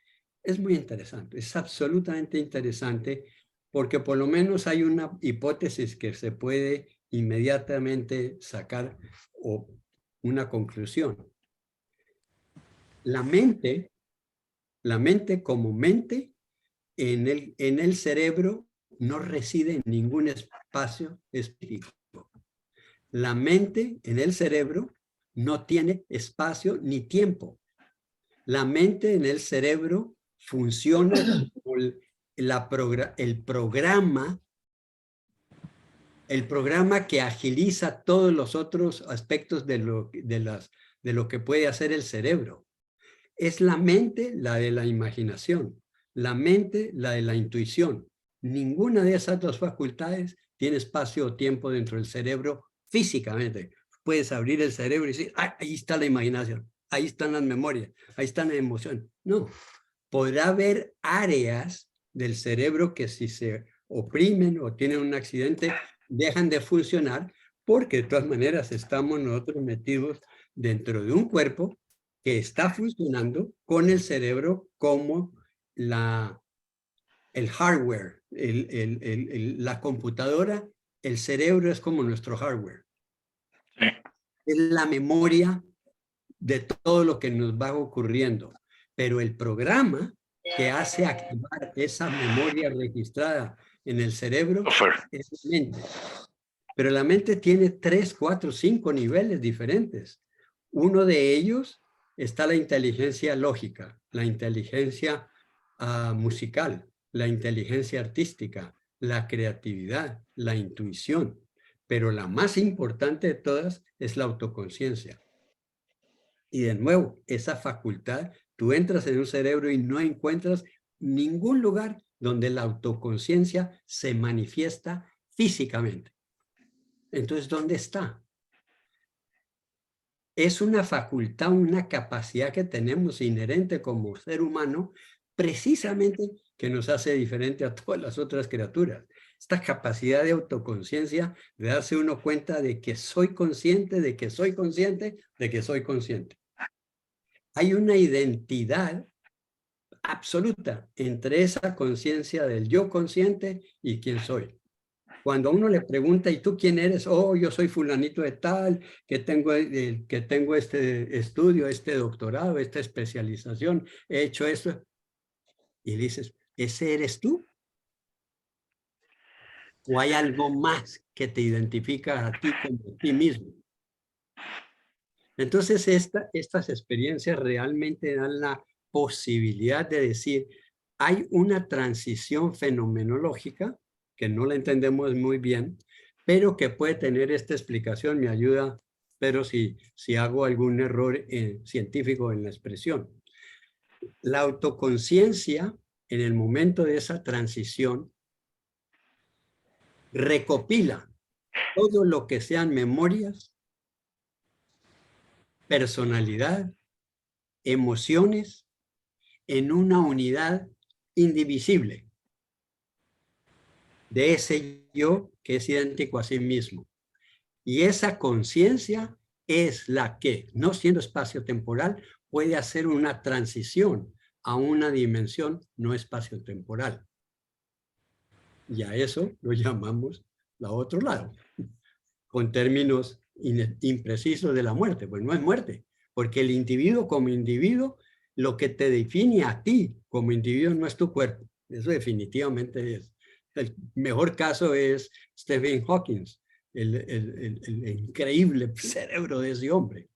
es muy interesante, es absolutamente interesante, porque por lo menos hay una hipótesis que se puede inmediatamente sacar o una conclusión. La mente como mente en el cerebro no reside en ningún espacio específico. La mente en el cerebro no tiene espacio ni tiempo. La mente en el cerebro funciona como el programa que agiliza todos los otros aspectos de lo que puede hacer el cerebro. Es la mente la de la imaginación, la mente la de la intuición. Ninguna de esas dos facultades tiene espacio o tiempo dentro del cerebro físicamente. Puedes abrir el cerebro y decir, ah, ahí está la imaginación, ahí están las memorias, ahí están las emociones. No, podrá haber áreas del cerebro que si se oprimen o tienen un accidente, dejan de funcionar, porque de todas maneras estamos nosotros metidos dentro de un cuerpo que está funcionando con el cerebro como el hardware, la computadora, el cerebro es como nuestro hardware. Sí. Es la memoria de todo lo que nos va ocurriendo. Pero el programa que hace activar esa memoria registrada en el cerebro es la mente. Pero la mente tiene 3, 4, 5 niveles diferentes. Uno de ellos está la inteligencia lógica, la inteligencia musical, la inteligencia artística, la creatividad, la intuición. Pero la más importante de todas es la autoconciencia. Y de nuevo, esa facultad, tú entras en un cerebro y no encuentras ningún lugar donde la autoconciencia se manifiesta físicamente. Entonces, ¿dónde está? Es una facultad, una capacidad que tenemos inherente como ser humano, precisamente que nos hace diferente a todas las otras criaturas. Esta capacidad de autoconciencia, de darse uno cuenta de que soy consciente, de que soy consciente, de que soy consciente. Hay una identidad absoluta entre esa conciencia del yo consciente y quién soy. Cuando a uno le pregunta, ¿y tú quién eres? Oh, yo soy fulanito de tal, que tengo este estudio, este doctorado, esta especialización, he hecho esto. Y dices, ¿ese eres tú? ¿O hay algo más que te identifica a ti como a ti mismo? Entonces, estas experiencias realmente dan la posibilidad de decir, hay una transición fenomenológica que no la entendemos muy bien, pero que puede tener esta explicación. Me ayuda pero si hago algún error científico en la expresión. La autoconciencia, en el momento de esa transición, recopila todo lo que sean memorias, personalidad, emociones, en una unidad indivisible de ese yo que es idéntico a sí mismo. Y esa conciencia es la que, no siendo espacio-temporal, puede hacer una transición a una dimensión no espacio-temporal. Y a eso lo llamamos la otro lado, con términos imprecisos de la muerte. Pues no es muerte, porque el individuo como individuo, lo que te define a ti como individuo no es tu cuerpo. Eso definitivamente es. El mejor caso es Stephen Hawking, el increíble cerebro de ese hombre.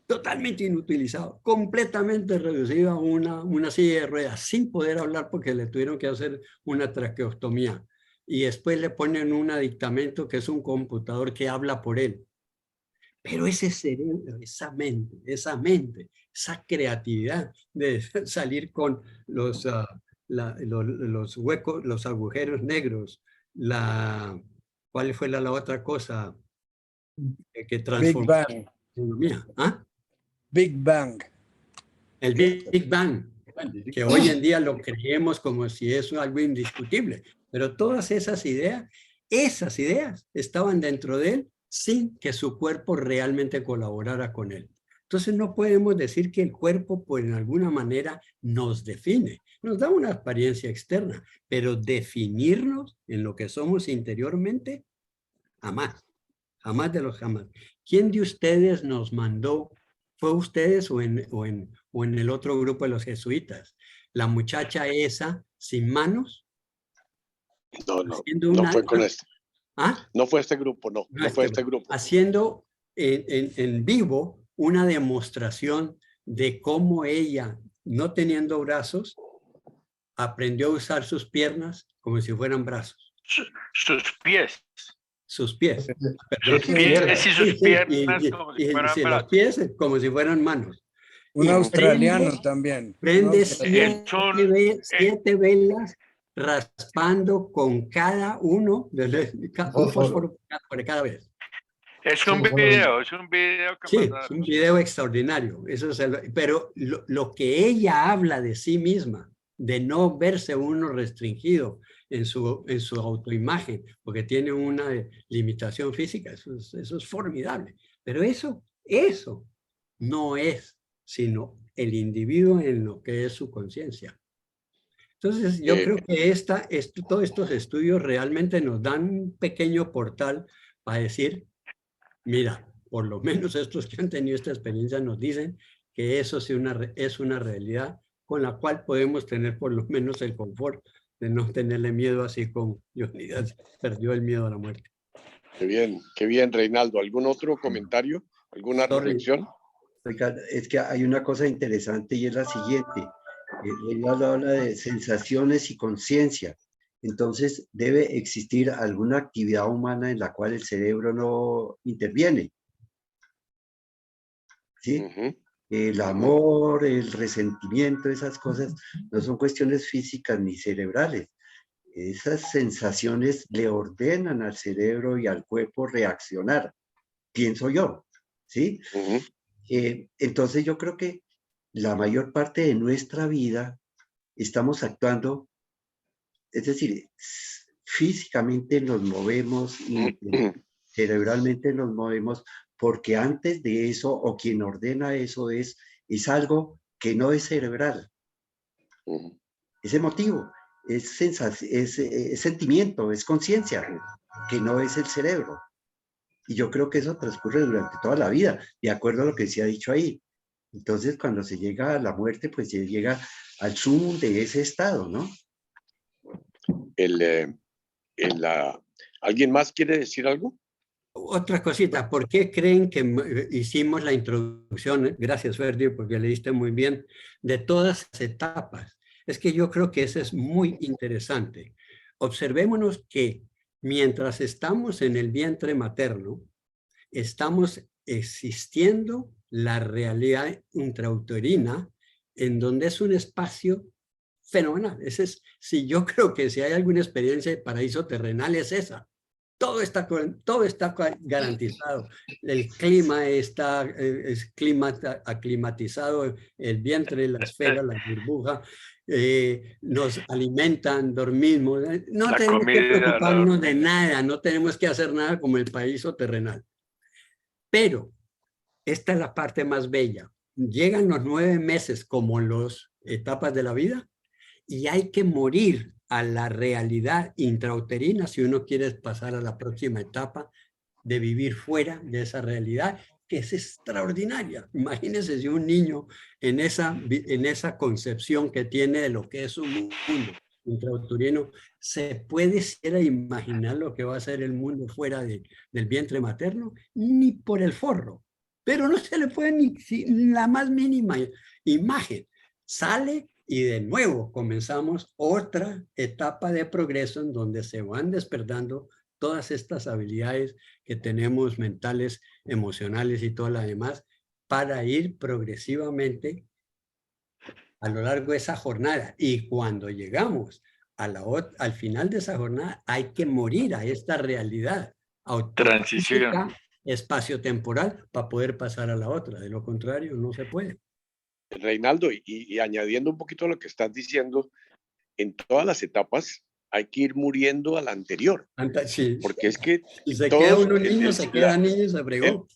Totalmente inutilizado, completamente reducido a una silla de ruedas, sin poder hablar porque le tuvieron que hacer una traqueostomía. Y después le ponen un adictamento que es un computador que habla por él. Pero ese cerebro, esa mente, esa creatividad de salir con los huecos, los agujeros negros, ¿cuál fue la otra cosa que transformó la economía? ¿Ah? Big Bang. El Big Bang, que hoy en día lo creemos como si es algo indiscutible, pero todas esas ideas estaban dentro de él sin que su cuerpo realmente colaborara con él. Entonces no podemos decir que el cuerpo, pues en alguna manera, nos define. Nos da una apariencia externa, pero definirnos en lo que somos interiormente, jamás. Jamás de los jamás. ¿Quién de ustedes nos mandó? ¿Fue ustedes o en el otro grupo de los jesuitas? La muchacha esa sin manos. No fue con este. ¿Ah? No fue este grupo, no fue este grupo. Haciendo en vivo una demostración de cómo ella, no teniendo brazos, aprendió a usar sus piernas como si fueran brazos. Sus pies. Sus pies. Sus pies y sus piernas como si fueran brazos. Los pies como si fueran manos. Un australiano también. Prende 7 velas raspando con cada uno, un fósforo por cada vez. Es un video que sí, es un video extraordinario. Eso es pero lo que ella habla de sí misma, de no verse uno restringido en su autoimagen, porque tiene una limitación física, eso es formidable. Pero eso no es sino el individuo en lo que es su conciencia. Entonces, yo creo que todos estos estudios realmente nos dan un pequeño portal para decir, mira, por lo menos estos que han tenido esta experiencia nos dicen que eso sí es una realidad con la cual podemos tener por lo menos el confort de no tenerle miedo, así como Leonidas perdió el miedo a la muerte. Qué bien, Reinaldo. ¿Algún otro comentario? ¿Alguna reflexión? Oiga, es que hay una cosa interesante y es la siguiente. Reinaldo habla de sensaciones y conciencia. Entonces, debe existir alguna actividad humana en la cual el cerebro no interviene. ¿Sí? El amor, el resentimiento, esas cosas no son cuestiones físicas ni cerebrales. Esas sensaciones le ordenan al cerebro y al cuerpo reaccionar, pienso yo. ¿Sí? Entonces, yo creo que la mayor parte de nuestra vida estamos actuando, es decir, físicamente nos movemos y cerebralmente nos movemos porque antes de eso, o quien ordena eso es algo que no es cerebral. Es emotivo, es sentimiento, es conciencia, que no es el cerebro. Y yo creo que eso transcurre durante toda la vida, de acuerdo a lo que se ha dicho ahí. Entonces, cuando se llega a la muerte, pues se llega al sumum de ese estado, ¿no? ¿Alguien más quiere decir algo? Otra cosita, ¿por qué creen que hicimos la introducción? Gracias, Ferdi, porque leíste muy bien, de todas las etapas. Es que yo creo que eso es muy interesante. Observémonos que mientras estamos en el vientre materno, estamos existiendo la realidad intrauterina, en donde es un espacio fenomenal. Si yo creo que si hay alguna experiencia de paraíso terrenal es esa. Todo está garantizado. El clima está aclimatizado, el vientre, la esfera, la burbuja, nos alimentan, dormimos. No tenemos que preocuparnos de nada, no tenemos que hacer nada como el paraíso terrenal. Pero esta es la parte más bella. Llegan los 9 meses como las etapas de la vida y hay que morir a la realidad intrauterina si uno quiere pasar a la próxima etapa de vivir fuera de esa realidad que es extraordinaria. Imagínense si un niño en esa concepción que tiene de lo que es un mundo intrauterino se puede siquiera imaginar lo que va a ser el mundo fuera del vientre materno, ni por el forro. Pero no se le puede ni la más mínima imagen. Sale y de nuevo comenzamos otra etapa de progreso en donde se van despertando todas estas habilidades que tenemos mentales, emocionales y todas las demás para ir progresivamente a lo largo de esa jornada. Y cuando llegamos al final de esa jornada hay que morir a esta realidad transición espacio-temporal para poder pasar a la otra. De lo contrario, no se puede. Reinaldo, y añadiendo un poquito a lo que estás diciendo, en todas las etapas hay que ir muriendo a la anterior. Sí. Porque es que si se queda uno niño, se queda niño y se fregó.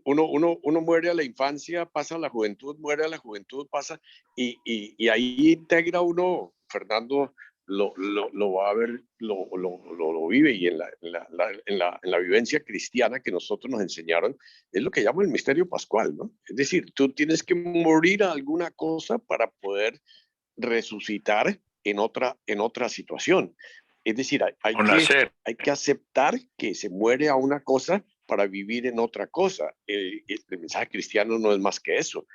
Uno muere a la infancia, pasa a la juventud, muere a la juventud, pasa, y ahí integra uno, Fernando lo va a ver, lo vive, y en la vivencia cristiana que nosotros nos enseñaron, es lo que llamo el misterio pascual, ¿no? Es decir, tú tienes que morir a alguna cosa para poder resucitar en otra situación. Es decir, hay que aceptar que se muere a una cosa para vivir en otra cosa. El mensaje cristiano no es más que eso.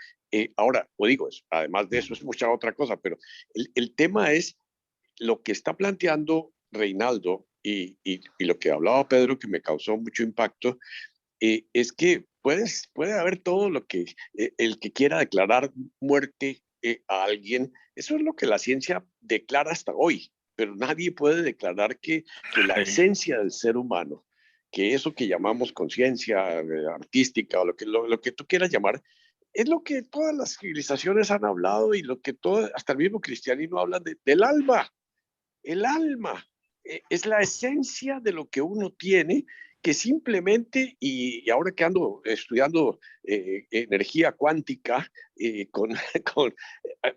Ahora, lo digo, además de eso es mucha otra cosa, pero el tema es lo que está planteando Reinaldo y lo que hablaba Pedro, que me causó mucho impacto, es que puede haber todo lo que el que quiera declarar muerte a alguien, eso es lo que la ciencia declara hasta hoy, pero nadie puede declarar que la esencia del ser humano, que eso que llamamos conciencia artística o lo que tú quieras llamar, es lo que todas las civilizaciones han hablado y lo que hasta el mismo cristianismo habla del alma. El alma es la esencia de lo que uno tiene, que simplemente, y ahora que ando estudiando energía cuántica,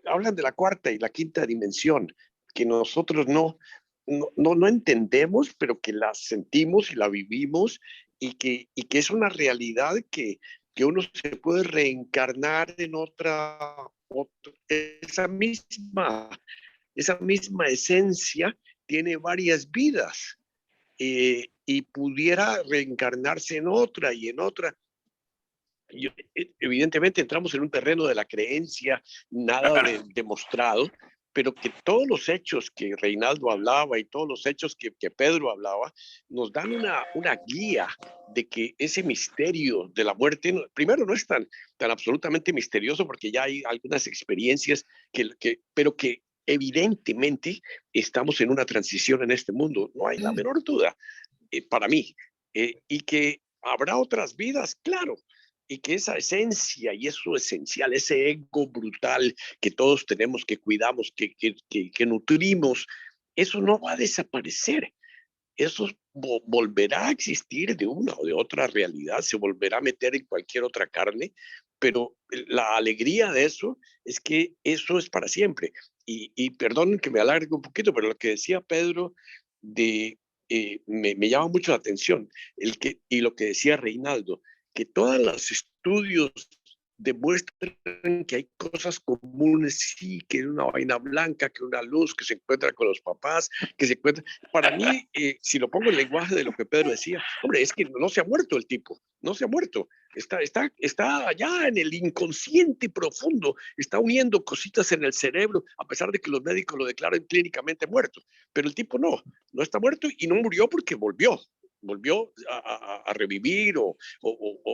hablan de la cuarta y la quinta dimensión, que nosotros no entendemos, pero que la sentimos y la vivimos, y que es una realidad que uno se puede reencarnar en esa misma esencia tiene varias vidas, y pudiera reencarnarse en otra y en otra. Evidentemente entramos en un terreno de la creencia, nada demostrado, pero que todos los hechos que Reinaldo hablaba y todos los hechos que Pedro hablaba nos dan una guía de que ese misterio de la muerte, primero, no es tan absolutamente misterioso, porque ya hay algunas experiencias pero que evidentemente estamos en una transición en este mundo, no hay la menor duda, para mí, y que habrá otras vidas, claro, y que esa esencia y eso esencial, ese ego brutal que todos tenemos, que cuidamos, que nutrimos, eso no va a desaparecer. Eso volverá a existir de una o de otra realidad, se volverá a meter en cualquier otra carne, pero la alegría de eso es que eso es para siempre. Y perdón que me alargue un poquito, pero lo que decía Pedro me llama mucho la atención, y lo que decía Reinaldo, que todos los estudios demuestran que hay cosas comunes, sí, que es una vaina blanca, que una luz, que se encuentra con los papás, que se encuentra. Para mí, si lo pongo en lenguaje de lo que Pedro decía, hombre, es que no se ha muerto el tipo, no se ha muerto. Está allá en el inconsciente profundo, está uniendo cositas en el cerebro, a pesar de que los médicos lo declaran clínicamente muerto. Pero el tipo no está muerto, y no murió porque volvió. volvió a revivir o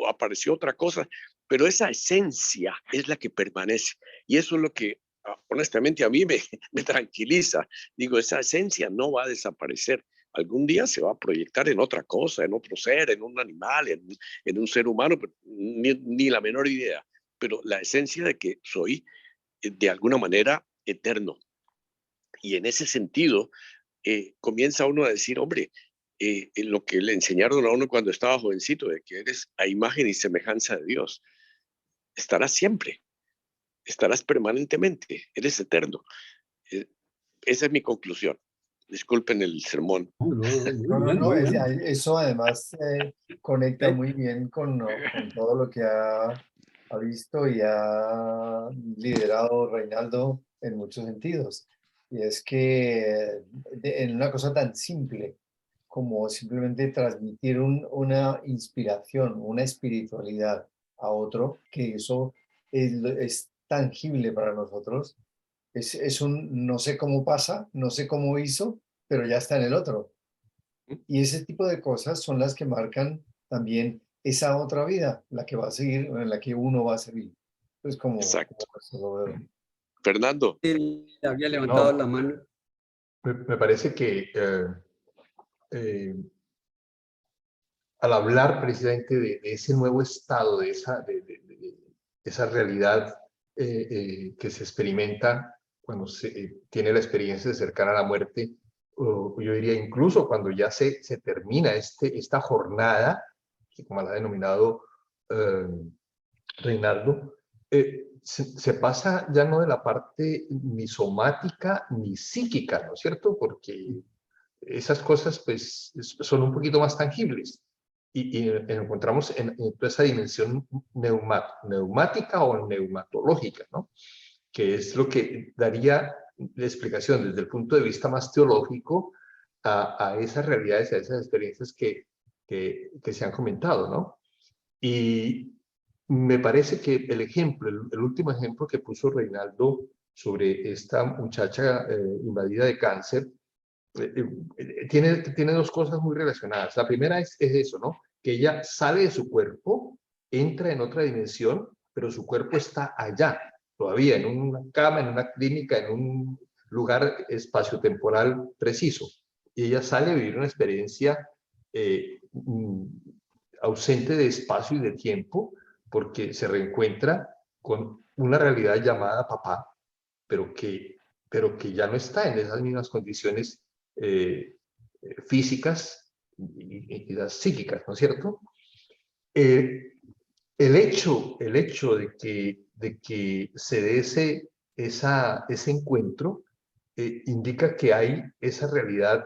apareció otra cosa, pero esa esencia es la que permanece y eso es lo que honestamente a mí me tranquiliza. Digo, esa esencia no va a desaparecer. Algún día se va a proyectar en otra cosa, en otro ser, en un animal, en un ser humano, pero ni la menor idea. Pero la esencia de que soy de alguna manera eterno. Y en ese sentido, comienza uno a decir, hombre, lo que le enseñaron a uno cuando estaba jovencito, de que eres a imagen y semejanza de Dios, estarás siempre, estarás permanentemente, eres eterno. Esa es mi conclusión. Disculpen el sermón. Eso además conecta muy bien con todo lo que ha visto y ha liderado Reinaldo en muchos sentidos. Y es que en una cosa tan simple como simplemente transmitir una inspiración, una espiritualidad a otro, que eso es tangible para nosotros. Es un no sé cómo pasa, no sé cómo hizo, pero ya está en el otro. Y ese tipo de cosas son las que marcan también esa otra vida, la que va a seguir, en la que uno va a seguir. Pues Exacto. Lo veo. Fernando. Había levantado la mano. Me parece que al hablar precisamente de ese nuevo estado, de esa realidad que se experimenta cuando se tiene la experiencia de cercana a la muerte, yo diría incluso cuando ya se termina esta jornada, que como la ha denominado Reinaldo, se pasa ya no de la parte ni somática ni psíquica, ¿no es cierto? Porque esas cosas pues son un poquito más tangibles y encontramos en toda esa dimensión neumática o neumatológica, ¿no? Que es lo que daría la explicación desde el punto de vista más teológico a esas realidades, a esas experiencias que se han comentado, ¿no? Y me parece que el ejemplo, el último ejemplo que puso Reinaldo sobre esta muchacha invadida de cáncer, tiene dos cosas muy relacionadas. La primera es eso, ¿no? Que ella sale de su cuerpo, entra en otra dimensión, pero su cuerpo está allá, todavía en una cama, en una clínica, en un lugar espaciotemporal preciso. Y ella sale a vivir una experiencia ausente de espacio y de tiempo, porque se reencuentra con una realidad llamada papá, pero que ya no está en esas mismas condiciones físicas y las psíquicas, ¿no es cierto? El hecho de que se dé ese encuentro indica que hay esa realidad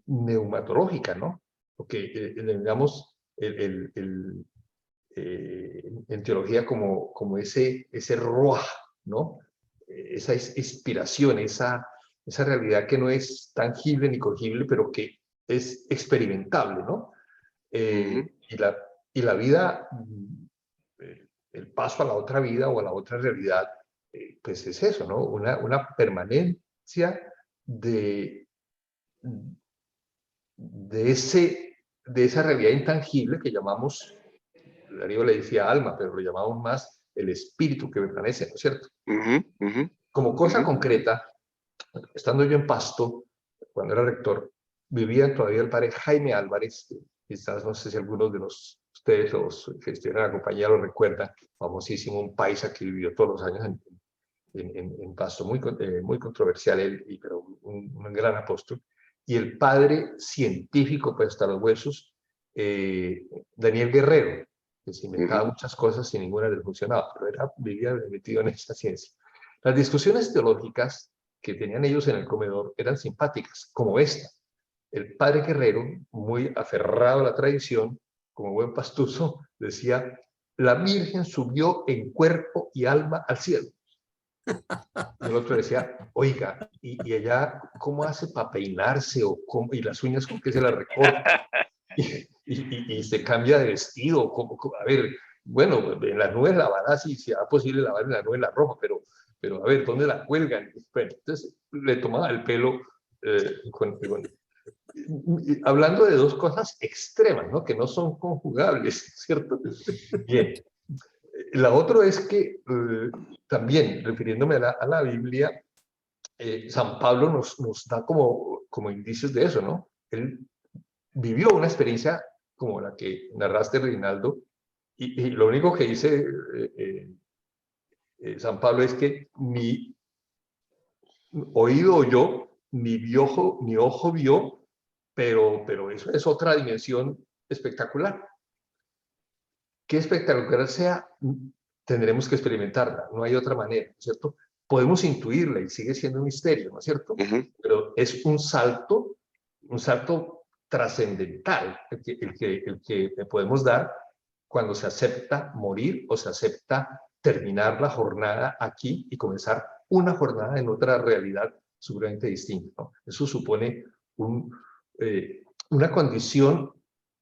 neumatológica, ¿no? Porque digamos, en teología como ese ruaj, ¿no? Esa inspiración, esa realidad que no es tangible ni cogible, pero que es experimentable, ¿no? Y la vida, el paso a la otra vida o a la otra realidad, pues es eso, ¿no? Una permanencia de esa realidad intangible que llamamos, Darío le decía alma, pero lo llamamos más el espíritu que permanece, ¿no es cierto? Como cosa concreta, estando yo en Pasto, cuando era rector, vivía todavía el padre Jaime Álvarez, quizás no sé si algunos de ustedes los que estuvieron en la compañía lo recuerdan, famosísimo, un paisa que vivió todos los años en Pasto, muy controversial él, pero un gran apóstol. Y el padre científico, pues hasta los huesos, Daniel Guerrero, que se inventaba muchas cosas y ninguna le funcionaba, pero vivía metido en esa ciencia. Las discusiones teológicas que tenían ellos en el comedor eran simpáticas, como esta. El padre Guerrero, muy aferrado a la tradición, como buen pastuso, decía, la Virgen subió en cuerpo y alma al cielo. Y el otro decía, oiga, ¿y ella cómo hace para peinarse? ¿Y las uñas con qué se las recorta? Y se cambia de vestido. A ver, bueno, en las nubes lavará si sea posible lavar en la nube la ropa, pero a ver, ¿dónde la cuelgan? Bueno, entonces le tomaba el pelo hablando de dos cosas extremas, ¿no? Que no son conjugables, ¿cierto? Bien. La otra es que también, refiriéndome a la Biblia, San Pablo nos da como indicios de eso, ¿no? Él vivió una experiencia como la que narraste, Reinaldo, y lo único que dice San Pablo es que ni oído oyó, ni ojo vio, pero eso es otra dimensión espectacular. Qué espectacular sea, tendremos que experimentarla, no hay otra manera, ¿cierto? Podemos intuirla y sigue siendo un misterio, ¿no es cierto? Pero es un salto trascendental el que podemos dar cuando se acepta morir o se acepta terminar la jornada aquí y comenzar una jornada en otra realidad seguramente distinta, ¿no? Eso supone una condición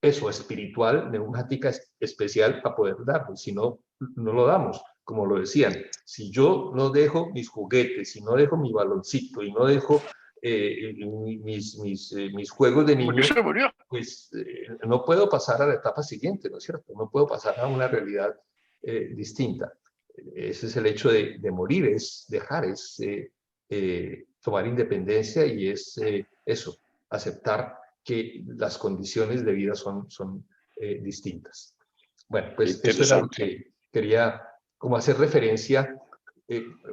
espiritual, neumática especial para poder darlo, si no, no lo damos, como lo decían. Si yo no dejo mis juguetes, si no dejo mi baloncito y no dejo mis juegos de niño, pues no puedo pasar a la etapa siguiente, ¿no es cierto? No puedo pasar a una realidad distinta. Ese es el hecho de morir, es dejar, es tomar independencia y es eso, aceptar que las condiciones de vida son distintas. Bueno, pues eso era lo que quería como hacer referencia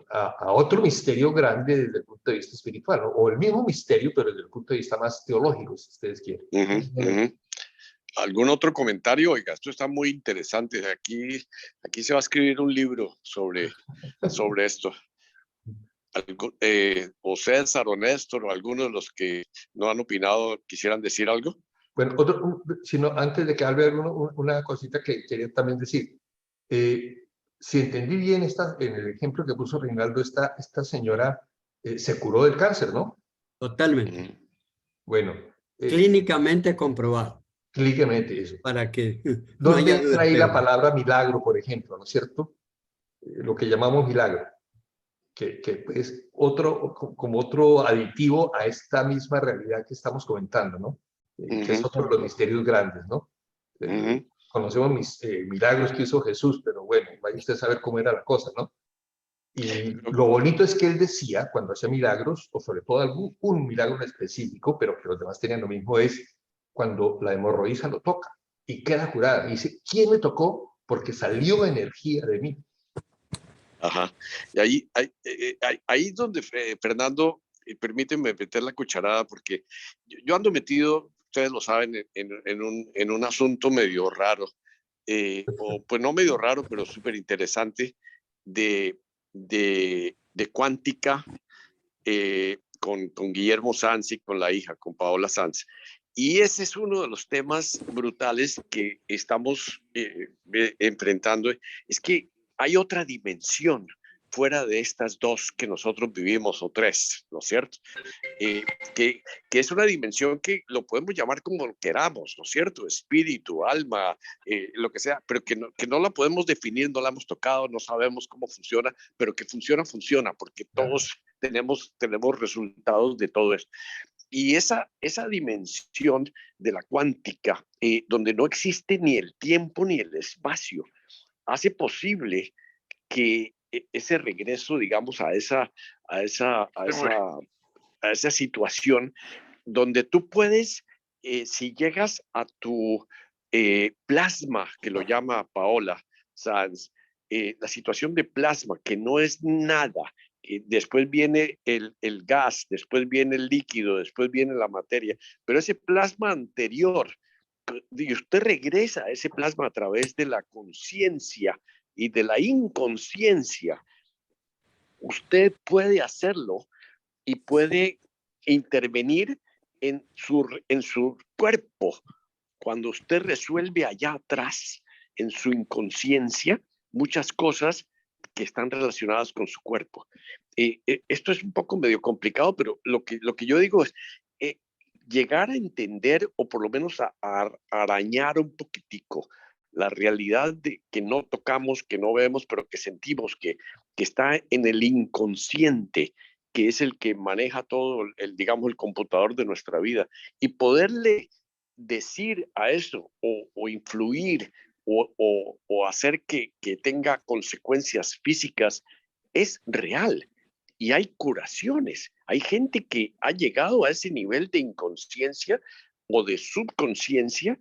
a otro misterio grande desde el punto de vista espiritual, ¿no? O el mismo misterio, pero desde el punto de vista más teológico, si ustedes quieren. ¿Algún otro comentario? Oiga, esto está muy interesante. Aquí se va a escribir un libro sobre esto. O César o Néstor o algunos de los que no han opinado quisieran decir algo. Bueno, antes de que hable una cosita que quería también decir. Si entendí bien, en el ejemplo que puso Reinaldo, esta señora se curó del cáncer, ¿no? Totalmente. Bueno. Clínicamente comprobado. Clínicamente, eso. Para que no haya duda. Trae la palabra milagro, por ejemplo, ¿no es cierto? Lo que llamamos milagro, que es como otro aditivo a esta misma realidad que estamos comentando, ¿no? Que es otro de los misterios grandes, ¿no? Conocemos milagros que hizo Jesús, pero bueno, vaya usted a saber cómo era la cosa, ¿no? Y lo bonito es que él decía, cuando hacía milagros, o sobre todo un milagro en específico, pero que los demás tenían lo mismo, es cuando la hemorroísa lo toca y queda curada. Y dice, ¿quién me tocó? Porque salió energía de mí. Ajá. Y ahí es donde, Fernando, permíteme meter la cucharada, porque yo ando metido, ustedes lo saben, en un asunto medio raro, o pues no medio raro, pero súper interesante, de cuántica, con Guillermo Sanz y con la hija, con Paola Sanz. Y ese es uno de los temas brutales que estamos enfrentando. Es que hay otra dimensión fuera de estas dos que nosotros vivimos, o tres, ¿no es cierto? Que es una dimensión que lo podemos llamar como queramos, ¿no es cierto? Espíritu, alma, lo que sea, pero que no la podemos definir, no la hemos tocado, no sabemos cómo funciona, pero que funciona, porque todos tenemos resultados de todo esto. Y esa dimensión de la cuántica, donde no existe ni el tiempo ni el espacio, hace posible que ese regreso, digamos, a esa situación donde tú puedes, si llegas a tu plasma, que lo llama Paola Sanz, la situación de plasma, que no es nada, después viene el gas, después viene el líquido, después viene la materia, pero ese plasma anterior, y usted regresa a ese plasma a través de la conciencia y de la inconsciencia, usted puede hacerlo y puede intervenir en su cuerpo. Cuando usted resuelve allá atrás, en su inconsciencia, muchas cosas que están relacionadas con su cuerpo. Esto es un poco medio complicado, pero lo que yo digo es llegar a entender, o por lo menos a arañar un poquitico la realidad que no tocamos, que no vemos, pero que sentimos que está en el inconsciente, que es el que maneja todo, digamos, el computador de nuestra vida. Y poderle decir a eso o influir o hacer que tenga consecuencias físicas es real. Y hay curaciones. Hay gente que ha llegado a ese nivel de inconsciencia o de subconsciencia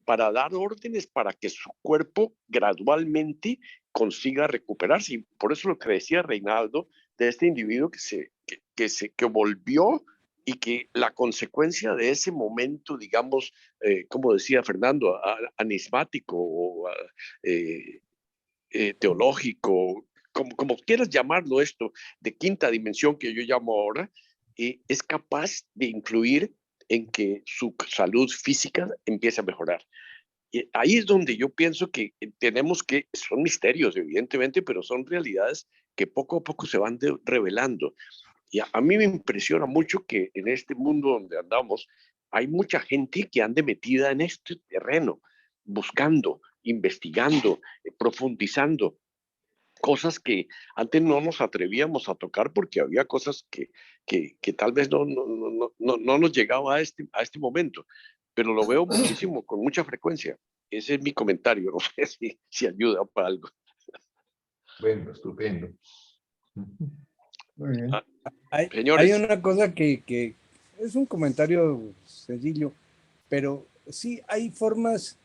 para dar órdenes para que su cuerpo gradualmente consiga recuperarse. Y por eso lo que decía Reinaldo de este individuo que volvió y que la consecuencia de ese momento, digamos, como decía Fernando, anismático o teológico, como quieras llamarlo esto, de quinta dimensión que yo llamo ahora, es capaz de influir en que su salud física empiece a mejorar. Y ahí es donde yo pienso que tenemos que, son misterios evidentemente, pero son realidades que poco a poco se van revelando. Y a mí me impresiona mucho que en este mundo donde andamos hay mucha gente que ande metida en este terreno, buscando, investigando, profundizando, cosas que antes no nos atrevíamos a tocar porque había cosas que tal vez no nos llegaba a este momento, pero lo veo muchísimo, con mucha frecuencia. Ese es mi comentario, no sé si ayuda para algo. Bueno, estupendo. Muy bien. Hay una cosa que es un comentario sencillo, pero sí hay formas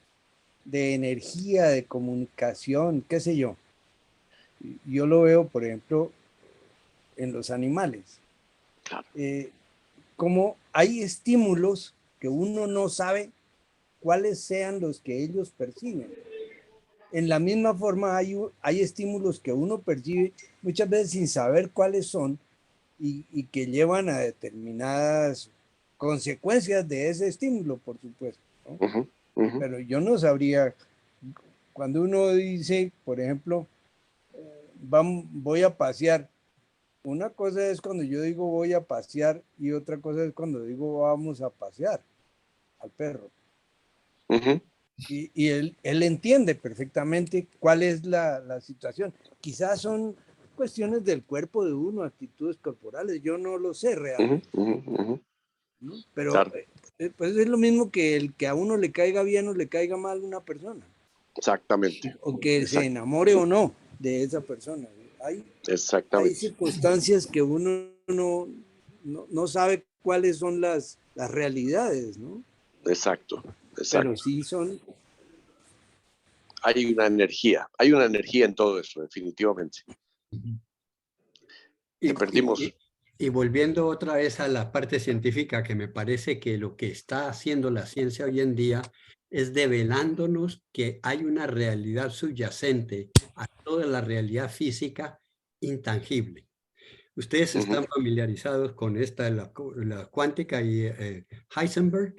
de energía, de comunicación, qué sé yo. Yo lo veo, por ejemplo, en los animales. Claro. Como hay estímulos que uno no sabe cuáles sean los que ellos perciben. En la misma forma hay estímulos que uno percibe muchas veces sin saber cuáles son y que llevan a determinadas consecuencias de ese estímulo, por supuesto, ¿no? Pero yo no sabría, cuando uno dice, por ejemplo, voy a pasear, una cosa es cuando yo digo voy a pasear y otra cosa es cuando digo vamos a pasear al perro. Y él entiende perfectamente cuál es la situación. Quizás son cuestiones del cuerpo de uno, actitudes corporales, yo no lo sé realmente. ¿No? Pero claro, pues es lo mismo que el que a uno le caiga bien o le caiga mal una persona. Exactamente. O que se enamore o no de esa persona. Hay circunstancias que uno no sabe cuáles son las realidades, ¿no? Exacto. Pero sí son... Hay una energía en todo eso, definitivamente. Y perdimos. Y volviendo otra vez a la parte científica, que me parece que lo que está haciendo la ciencia hoy en día es develándonos que hay una realidad subyacente a toda la realidad física intangible. Ustedes están familiarizados con la cuántica y Heisenberg,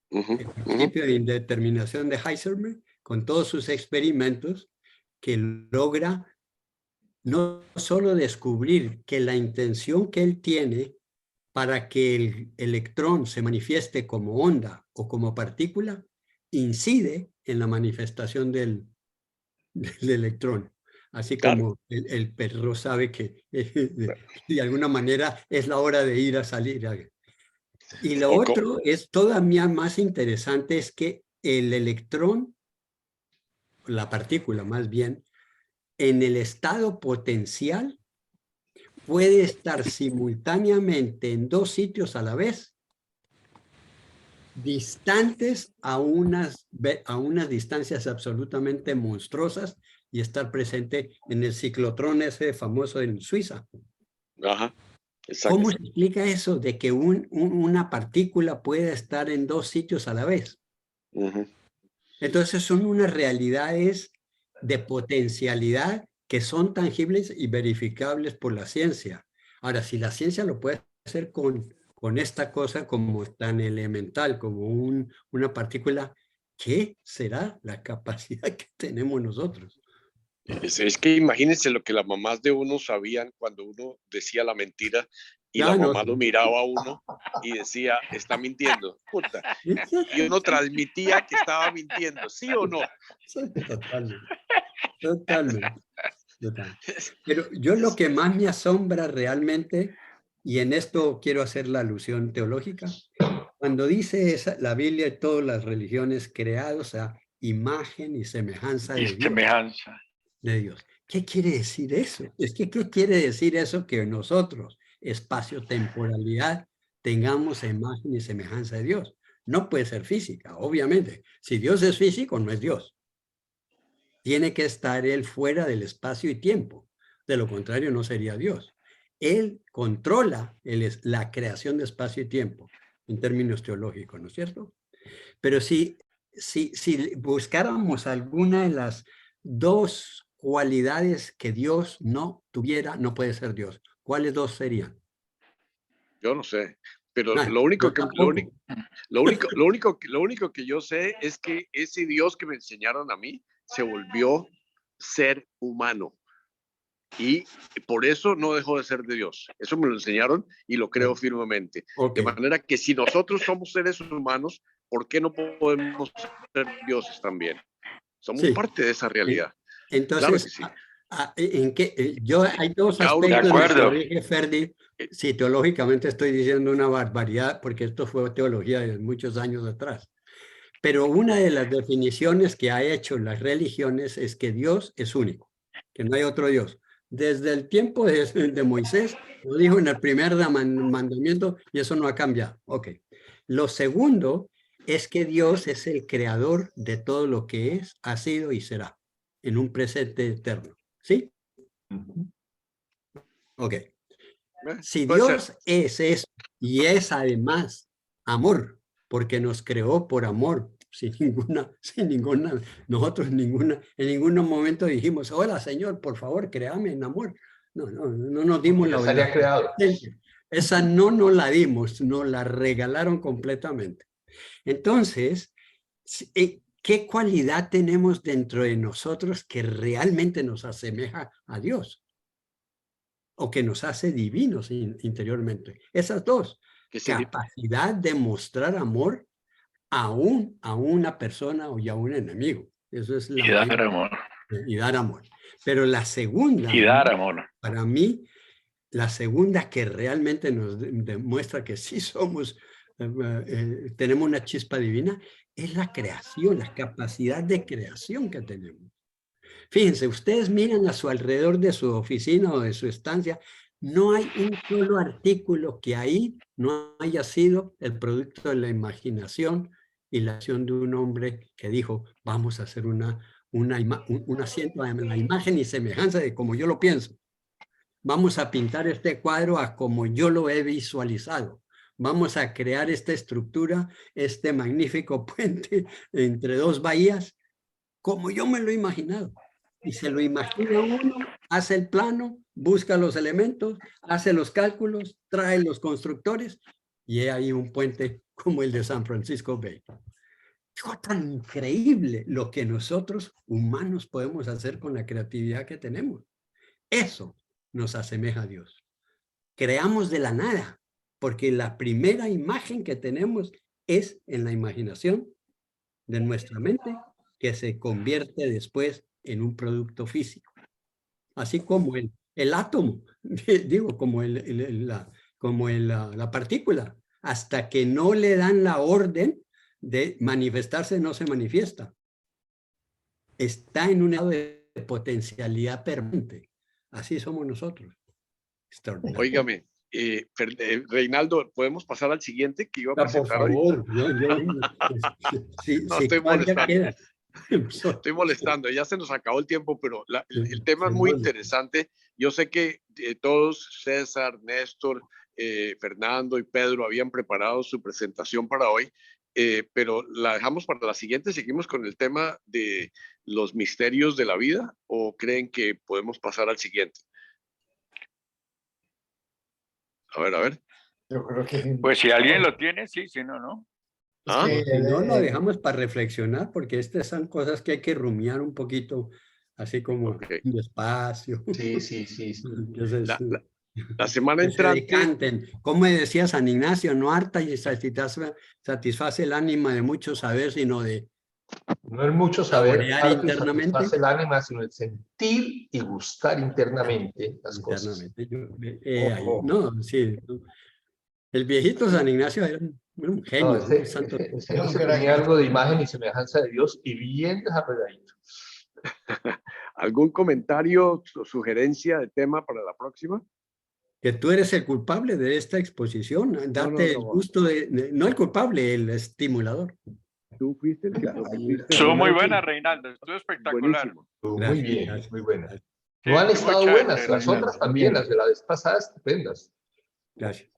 el principio de indeterminación de Heisenberg, con todos sus experimentos, que logra no solo descubrir que la intención que él tiene para que el electrón se manifieste como onda o como partícula incide en la manifestación del electrón. Así como el perro sabe que de alguna manera es la hora de ir a salir. Y lo otro es todavía más interesante, es que el electrón, la partícula más bien, en el estado potencial puede estar simultáneamente en dos sitios a la vez, distantes a unas distancias absolutamente monstruosas, y estar presente en el ciclotrón ese famoso en Suiza. Ajá, exacto. ¿Cómo se explica eso de que una partícula pueda estar en dos sitios a la vez? Entonces son unas realidades de potencialidad que son tangibles y verificables por la ciencia. Ahora, si la ciencia lo puede hacer con esta cosa como tan elemental, como una partícula, ¿qué será la capacidad que tenemos nosotros? Es que imagínense lo que las mamás de uno sabían cuando uno decía la mentira y la mamá lo miraba a uno y decía, está mintiendo. Puta. Y uno transmitía que estaba mintiendo, ¿sí o no? Totalmente. Pero yo lo que más me asombra realmente y en esto quiero hacer la alusión teológica, cuando dice la Biblia y todas las religiones creados a imagen y semejanza de Dios. ¿Qué quiere decir eso? Es que, ¿qué quiere decir eso? Que nosotros, espacio-temporalidad, tengamos imagen y semejanza de Dios. No puede ser física, obviamente. Si Dios es físico, no es Dios. Tiene que estar Él fuera del espacio y tiempo. De lo contrario, no sería Dios. Él controla la creación de espacio y tiempo, en términos teológicos, ¿no es cierto? Pero si buscáramos alguna de las dos cualidades que Dios no tuviera, no puede ser Dios. ¿Cuáles dos serían? Yo no sé, pero lo único que yo sé es que ese Dios que me enseñaron a mí se volvió ser humano. Y por eso no dejó de ser de Dios. Eso me lo enseñaron y lo creo firmemente. Okay. De manera que si nosotros somos seres humanos, ¿por qué no podemos ser dioses también? Somos parte de esa realidad. Entonces, claro que sí. ¿En qué? Hay dos aspectos de acuerdo. Que Ferdi, si teológicamente estoy diciendo una barbaridad, porque esto fue teología de muchos años atrás. Pero una de las definiciones que ha hecho las religiones es que Dios es único, que no hay otro Dios. Desde el tiempo de Moisés, lo dijo en el primer mandamiento y eso no ha cambiado. Ok. Lo segundo es que Dios es el creador de todo lo que es, ha sido y será, en un presente eterno. ¿Sí? Ok. Si Dios es eso y es además amor, porque nos creó por amor, nosotros en ningún momento dijimos, hola Señor, por favor, créame en amor. No nos dimos la creado. Esa no nos la dimos, nos la regalaron completamente. Entonces, ¿qué cualidad tenemos dentro de nosotros que realmente nos asemeja a Dios? O que nos hace divinos interiormente. Esas dos. Capacidad de mostrar amor a una persona o a un enemigo. Eso es y dar amor. Y dar amor. Pero la segunda, y dar amor. Para mí, la segunda que realmente nos demuestra que sí somos, tenemos una chispa divina, es la creación, la capacidad de creación que tenemos. Fíjense, ustedes miran a su alrededor de su oficina o de su estancia, no hay un solo artículo que ahí no haya sido el producto de la imaginación y la acción de un hombre que dijo, vamos a hacer un asiento de la imagen y semejanza de como yo lo pienso. Vamos a pintar este cuadro a como yo lo he visualizado. Vamos a crear esta estructura, este magnífico puente entre dos bahías, como yo me lo he imaginado. Y se lo imagina uno, hace el plano, busca los elementos, hace los cálculos, trae los constructores y hay ahí un puente como el de San Francisco Bay. ¡Qué tan increíble lo que nosotros humanos podemos hacer con la creatividad que tenemos! Eso nos asemeja a Dios. Creamos de la nada, porque la primera imagen que tenemos es en la imaginación de nuestra mente, que se convierte después en un producto físico. Así como el átomo, digo, como la partícula, hasta que no le dan la orden de manifestarse, no se manifiesta. Está en un estado de potencialidad permanente. Así somos nosotros. Óigame, Reinaldo, ¿podemos pasar al siguiente que iba a presentar? Por favor, estoy molestando. Estoy molestando, ya se nos acabó el tiempo, pero el tema es muy interesante. Yo sé que todos, César, Néstor, Fernando y Pedro habían preparado su presentación para hoy, pero la dejamos para la siguiente. ¿Seguimos con el tema de los misterios de la vida o creen que podemos pasar al siguiente? A ver. Yo creo que... Pues si alguien lo tiene, sí, si no, no. Si no, lo dejamos para reflexionar, porque estas son cosas que hay que rumiar un poquito, así como despacio. Sí. Entonces, la semana entrante... Como decía San Ignacio, no harta y satisface el ánima de mucho saber, sino de No es mucho saber internamente, satisface el ánima, sino el sentir y gustar internamente las cosas. No, sí. El viejito San Ignacio era un genio. No, ese tenía algo de imagen y semejanza de Dios y bien desarrolladito. ¿Algún comentario o sugerencia de tema para la próxima? Que tú eres el culpable de esta exposición. Date el gusto no el culpable, el estimulador. Tú fuiste el que Estuvo muy buena, Reinaldo. Estuvo espectacular. Estuvo muy bien, muy buena. No han estado buenas, las otras también, las de la vez pasada, estupendas. Gracias.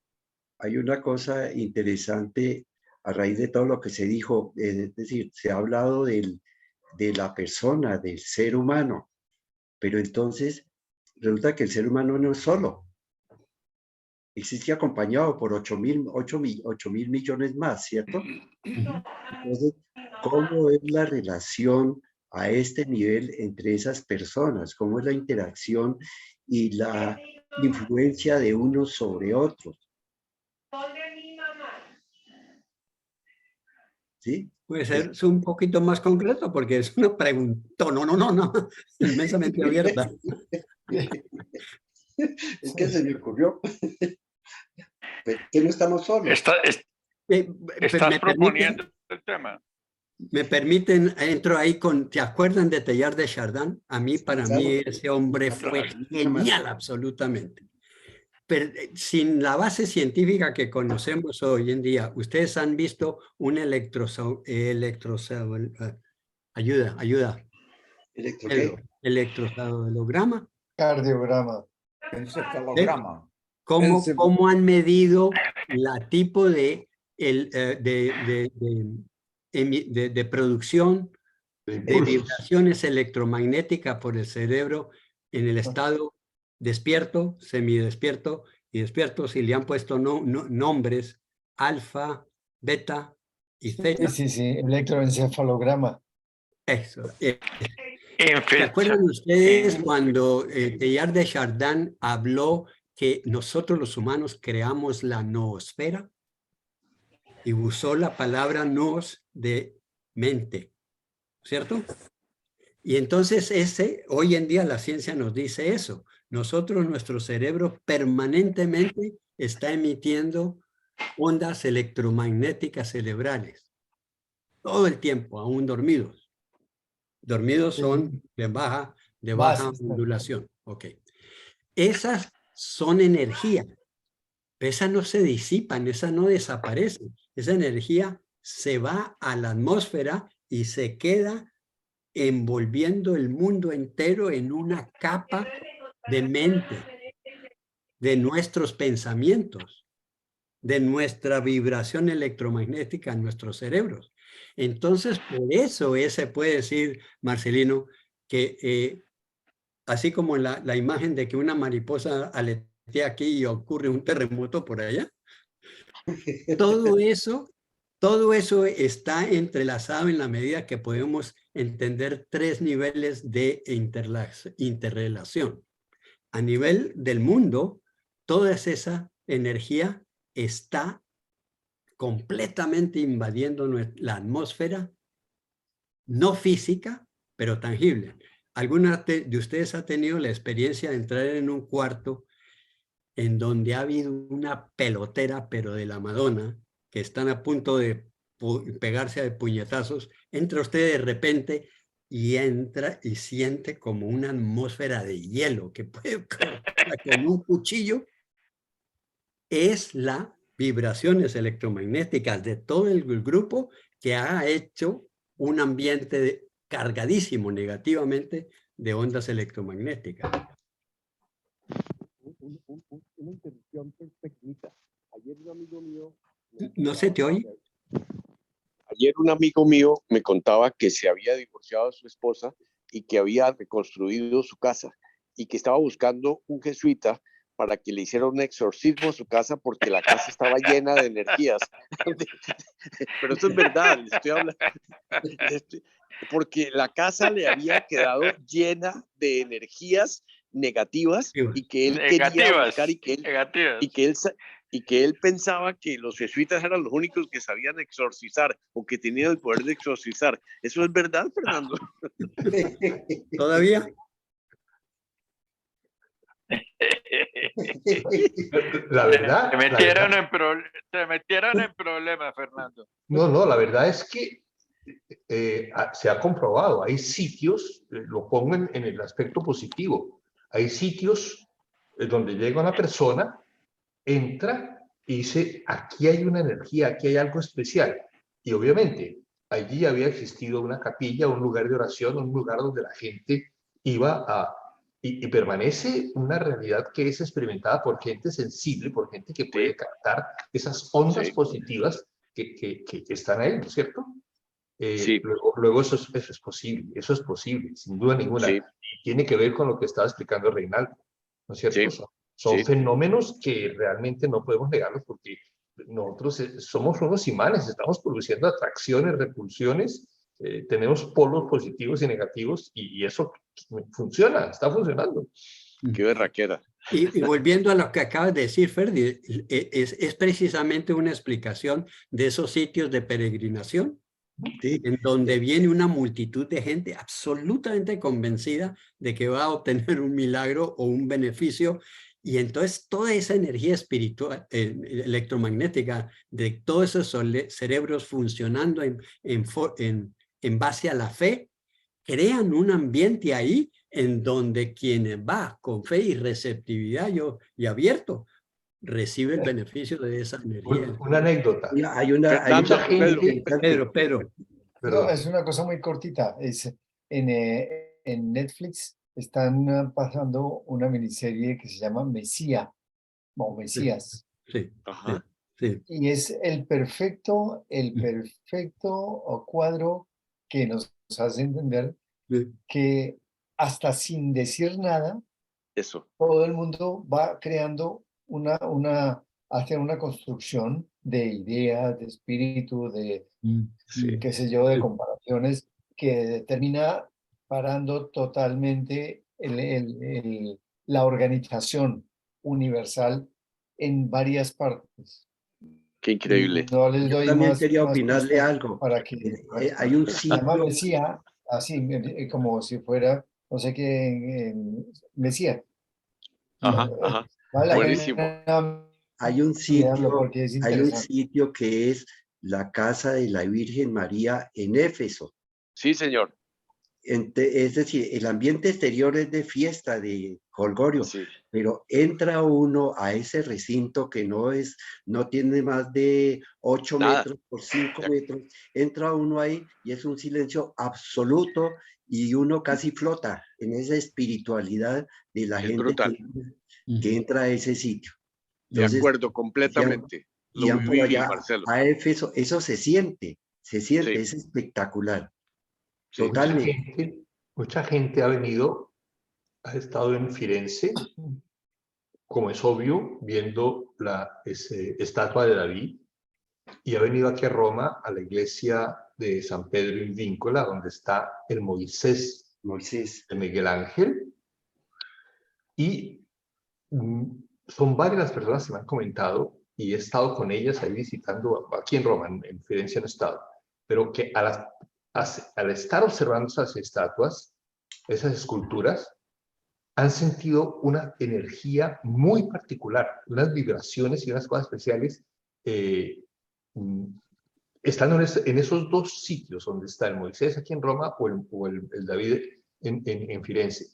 Hay una cosa interesante a raíz de todo lo que se dijo, es decir, se ha hablado de la persona, del ser humano, pero entonces resulta que el ser humano no es solo. Existe acompañado por 8 mil millones más, ¿cierto? Entonces, ¿cómo es la relación a este nivel entre esas personas? ¿Cómo es la interacción y la influencia de unos sobre otros? ¿Sí? Puede ser un poquito más concreto porque es una pregunta, no, inmensamente abierta. Es que se me ocurrió. Que no estamos solos. Estás proponiendo el tema. Me permiten, entro ahí con, ¿te acuerdan de Teilhard de Chardin? Para mí ese hombre fue genial absolutamente. Pero sin la base científica que conocemos hoy en día, ¿ustedes han visto un electroencefalograma? Cardiograma. Encefalograma. ¿Cómo han medido la tipo de producción de vibraciones electromagnéticas por el cerebro en el estado despierto, semidespierto y despierto? Si le han puesto nombres alfa, beta y zeta. Sí, electroencefalograma. Eso. ¿Se acuerdan ustedes cuando Teilhard de Chardin habló que nosotros los humanos creamos la noosfera? Y usó la palabra nous de mente, ¿cierto? Y entonces hoy en día la ciencia nos dice eso. Nosotros, nuestro cerebro permanentemente está emitiendo ondas electromagnéticas cerebrales. Todo el tiempo, aún dormidos. Dormidos son de baja ondulación. Ok. Esas son energía. Esas no se disipan, esas no desaparecen. Esa energía se va a la atmósfera y se queda envolviendo el mundo entero en una capa de mente, de nuestros pensamientos, de nuestra vibración electromagnética en nuestros cerebros. Entonces, por eso se puede decir, Marcelino, que así como la imagen de que una mariposa aletea aquí y ocurre un terremoto por allá, todo eso está entrelazado en la medida que podemos entender 3 niveles de interrelación. A nivel del mundo, toda esa energía está completamente invadiendo la atmósfera, no física, pero tangible. ¿Alguna de ustedes ha tenido la experiencia de entrar en un cuarto en donde ha habido una pelotera, pero de la Madonna, que están a punto de pegarse de puñetazos? Entra usted de repente y entra y siente como una atmósfera de hielo que puede con un cuchillo. Es las vibraciones electromagnéticas de todo el grupo que ha hecho un ambiente cargadísimo negativamente de ondas electromagnéticas. Una interrupción pequeñita. Ayer un amigo mío... ¿No se te oye? Ayer un amigo mío me contaba que se había divorciado de su esposa y que había reconstruido su casa y que estaba buscando un jesuita para que le hiciera un exorcismo a su casa porque la casa estaba llena de energías. Pero eso es verdad, les estoy hablando. Porque la casa le había quedado llena de energías negativas y que él quería buscar y que y que él pensaba que los jesuitas eran los únicos que sabían exorcizar o que tenían el poder de exorcizar. ¿Eso es verdad, Fernando? ¿Todavía? La verdad. Se metieron en problemas, Fernando. No, la verdad es que se ha comprobado. Hay sitios, lo pongo en el aspecto positivo, hay sitios donde llega una persona, entra y dice, aquí hay una energía, aquí hay algo especial. Y obviamente, allí había existido una capilla, un lugar de oración, un lugar donde la gente iba y permanece una realidad que es experimentada por gente sensible, por gente que puede captar esas ondas positivas que están ahí, ¿no es cierto? Luego eso es posible, sin duda ninguna. Y tiene que ver con lo que estaba explicando Reinaldo, ¿no es cierto? Son fenómenos que realmente no podemos negarlos porque nosotros somos unos imanes, estamos produciendo atracciones, repulsiones, tenemos polos positivos y negativos y eso funciona, está funcionando. Qué berraquera. Y volviendo a lo que acabas de decir, Ferdi, es precisamente una explicación de esos sitios de peregrinación, en donde viene una multitud de gente absolutamente convencida de que va a obtener un milagro o un beneficio, y entonces toda esa energía espiritual, electromagnética, de todos esos cerebros funcionando en base a la fe, crean un ambiente ahí en donde quien va con fe y receptividad y abierto, recibe el beneficio de esa energía. Una anécdota. Hay mucha gente. Pedro. No, es una cosa muy cortita. En Netflix están pasando una miniserie que se llama Mesías. Sí. Ajá. Sí. Y es el perfecto cuadro que nos hace entender que hasta sin decir nada, todo el mundo va creando hacia una construcción de ideas, de espíritu, de qué sé yo, de comparaciones que termina parando totalmente la organización universal en varias partes. Qué increíble. No les doy también quería opinarle algo. Para que hay un sitio. Mesías, así como si fuera, no sé qué, Mesías. Ajá. Buenísimo. Hay un sitio que es la casa de la Virgen María en Éfeso. Sí, señor. Es decir, el ambiente exterior es de fiesta, de jolgorio, pero entra uno a ese recinto que no tiene más de 8 metros por 5 metros, entra uno ahí y es un silencio absoluto y uno casi flota en esa espiritualidad de la gente que entra a ese sitio. Entonces, de acuerdo, completamente. Y por allá a Éfeso, eso se siente, es espectacular. Totalmente. Mucha gente ha estado en Firenze, como es obvio, viendo la estatua de David, y ha venido aquí a Roma, a la iglesia de San Pedro in Víncula, donde está el Moisés de Miguel Ángel, y son varias las personas que me han comentado, y he estado con ellas ahí visitando, aquí en Roma, en Firenze no he estado, pero que al estar observando esas estatuas, esas esculturas, han sentido una energía muy particular, unas vibraciones y unas cosas especiales, estando en esos dos sitios, donde está el Moisés aquí en Roma o el David en Firenze.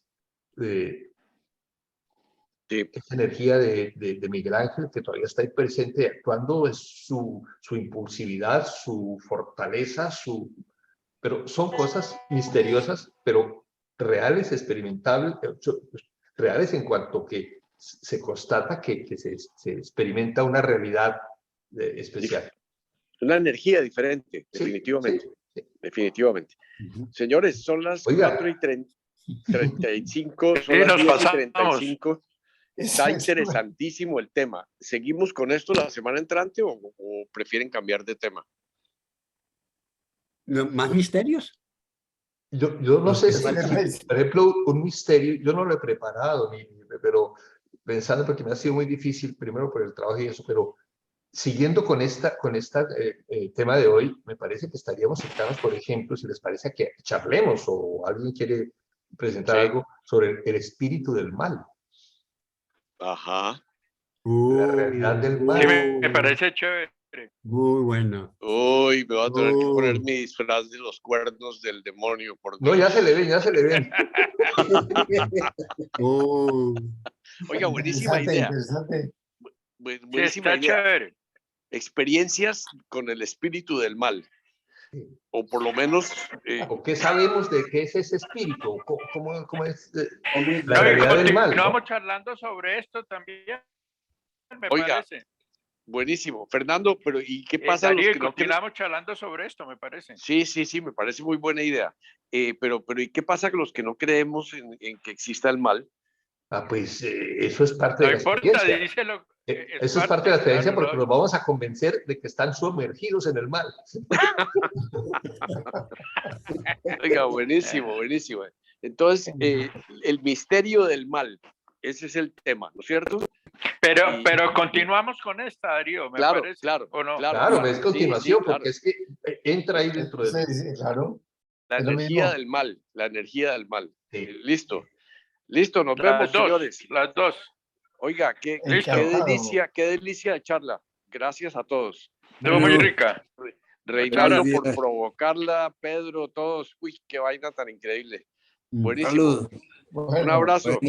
Esa energía de Miguel Ángel, que todavía está ahí presente, actuando, es su impulsividad, su fortaleza, pero son cosas misteriosas, pero reales, experimentables, reales en cuanto que se constata que se experimenta una realidad especial. Una energía diferente, definitivamente. Sí. Definitivamente. Señores, son las 4:35, son las 10:35. Está interesantísimo el tema. ¿Seguimos con esto la semana entrante o prefieren cambiar de tema? ¿Más misterios? Yo no sé, por ejemplo, un misterio, yo no lo he preparado, pero pensando, porque me ha sido muy difícil, primero por el trabajo y eso, pero siguiendo con esta tema de hoy, me parece que estaríamos cercanos, por ejemplo, si les parece que charlemos o alguien quiere presentar algo sobre el espíritu del mal. Ajá. La realidad del mal. Sí, me parece chévere. Muy bueno. Uy, me voy a tener que poner mi disfraz de los cuernos del demonio. No, ya se le ven, ya se le ven. Oiga, buenísima idea. Interesante. Buenísima idea. Chévere. Experiencias con el espíritu del mal. O por lo menos... ¿O qué sabemos de qué es ese espíritu? ¿Cómo es la No, realidad del mal? No vamos charlando sobre esto también, me parece. Buenísimo. Fernando, pero ¿y qué pasa? Darío, continuamos charlando sobre esto, me parece. Sí, me parece muy buena idea. Pero ¿y qué pasa con los que no creemos en que exista el mal? Pues eso es parte de la experiencia. Díselo, eso es parte de la experiencia porque nos vamos a convencer de que están sumergidos en el mal. Oiga, buenísimo. Entonces, el misterio del mal, ese es el tema, ¿no es cierto? Pero continuamos con esta, Darío, me parece. Claro, ¿o no? Claro, es continuación, porque es que entra ahí dentro de... Claro. La energía del mal. Listo, nos vemos, señores. Las dos. Oiga, qué delicia de charla. Gracias a todos. Estuvo muy rica. Reinaldo por provocarla, Pedro, todos. Uy, qué vaina tan increíble. Buenísimo. Un abrazo.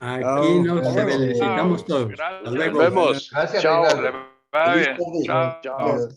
Aquí nos felicitamos todos. Nos vemos. Gracias, Chao. Reinaldo. Chao.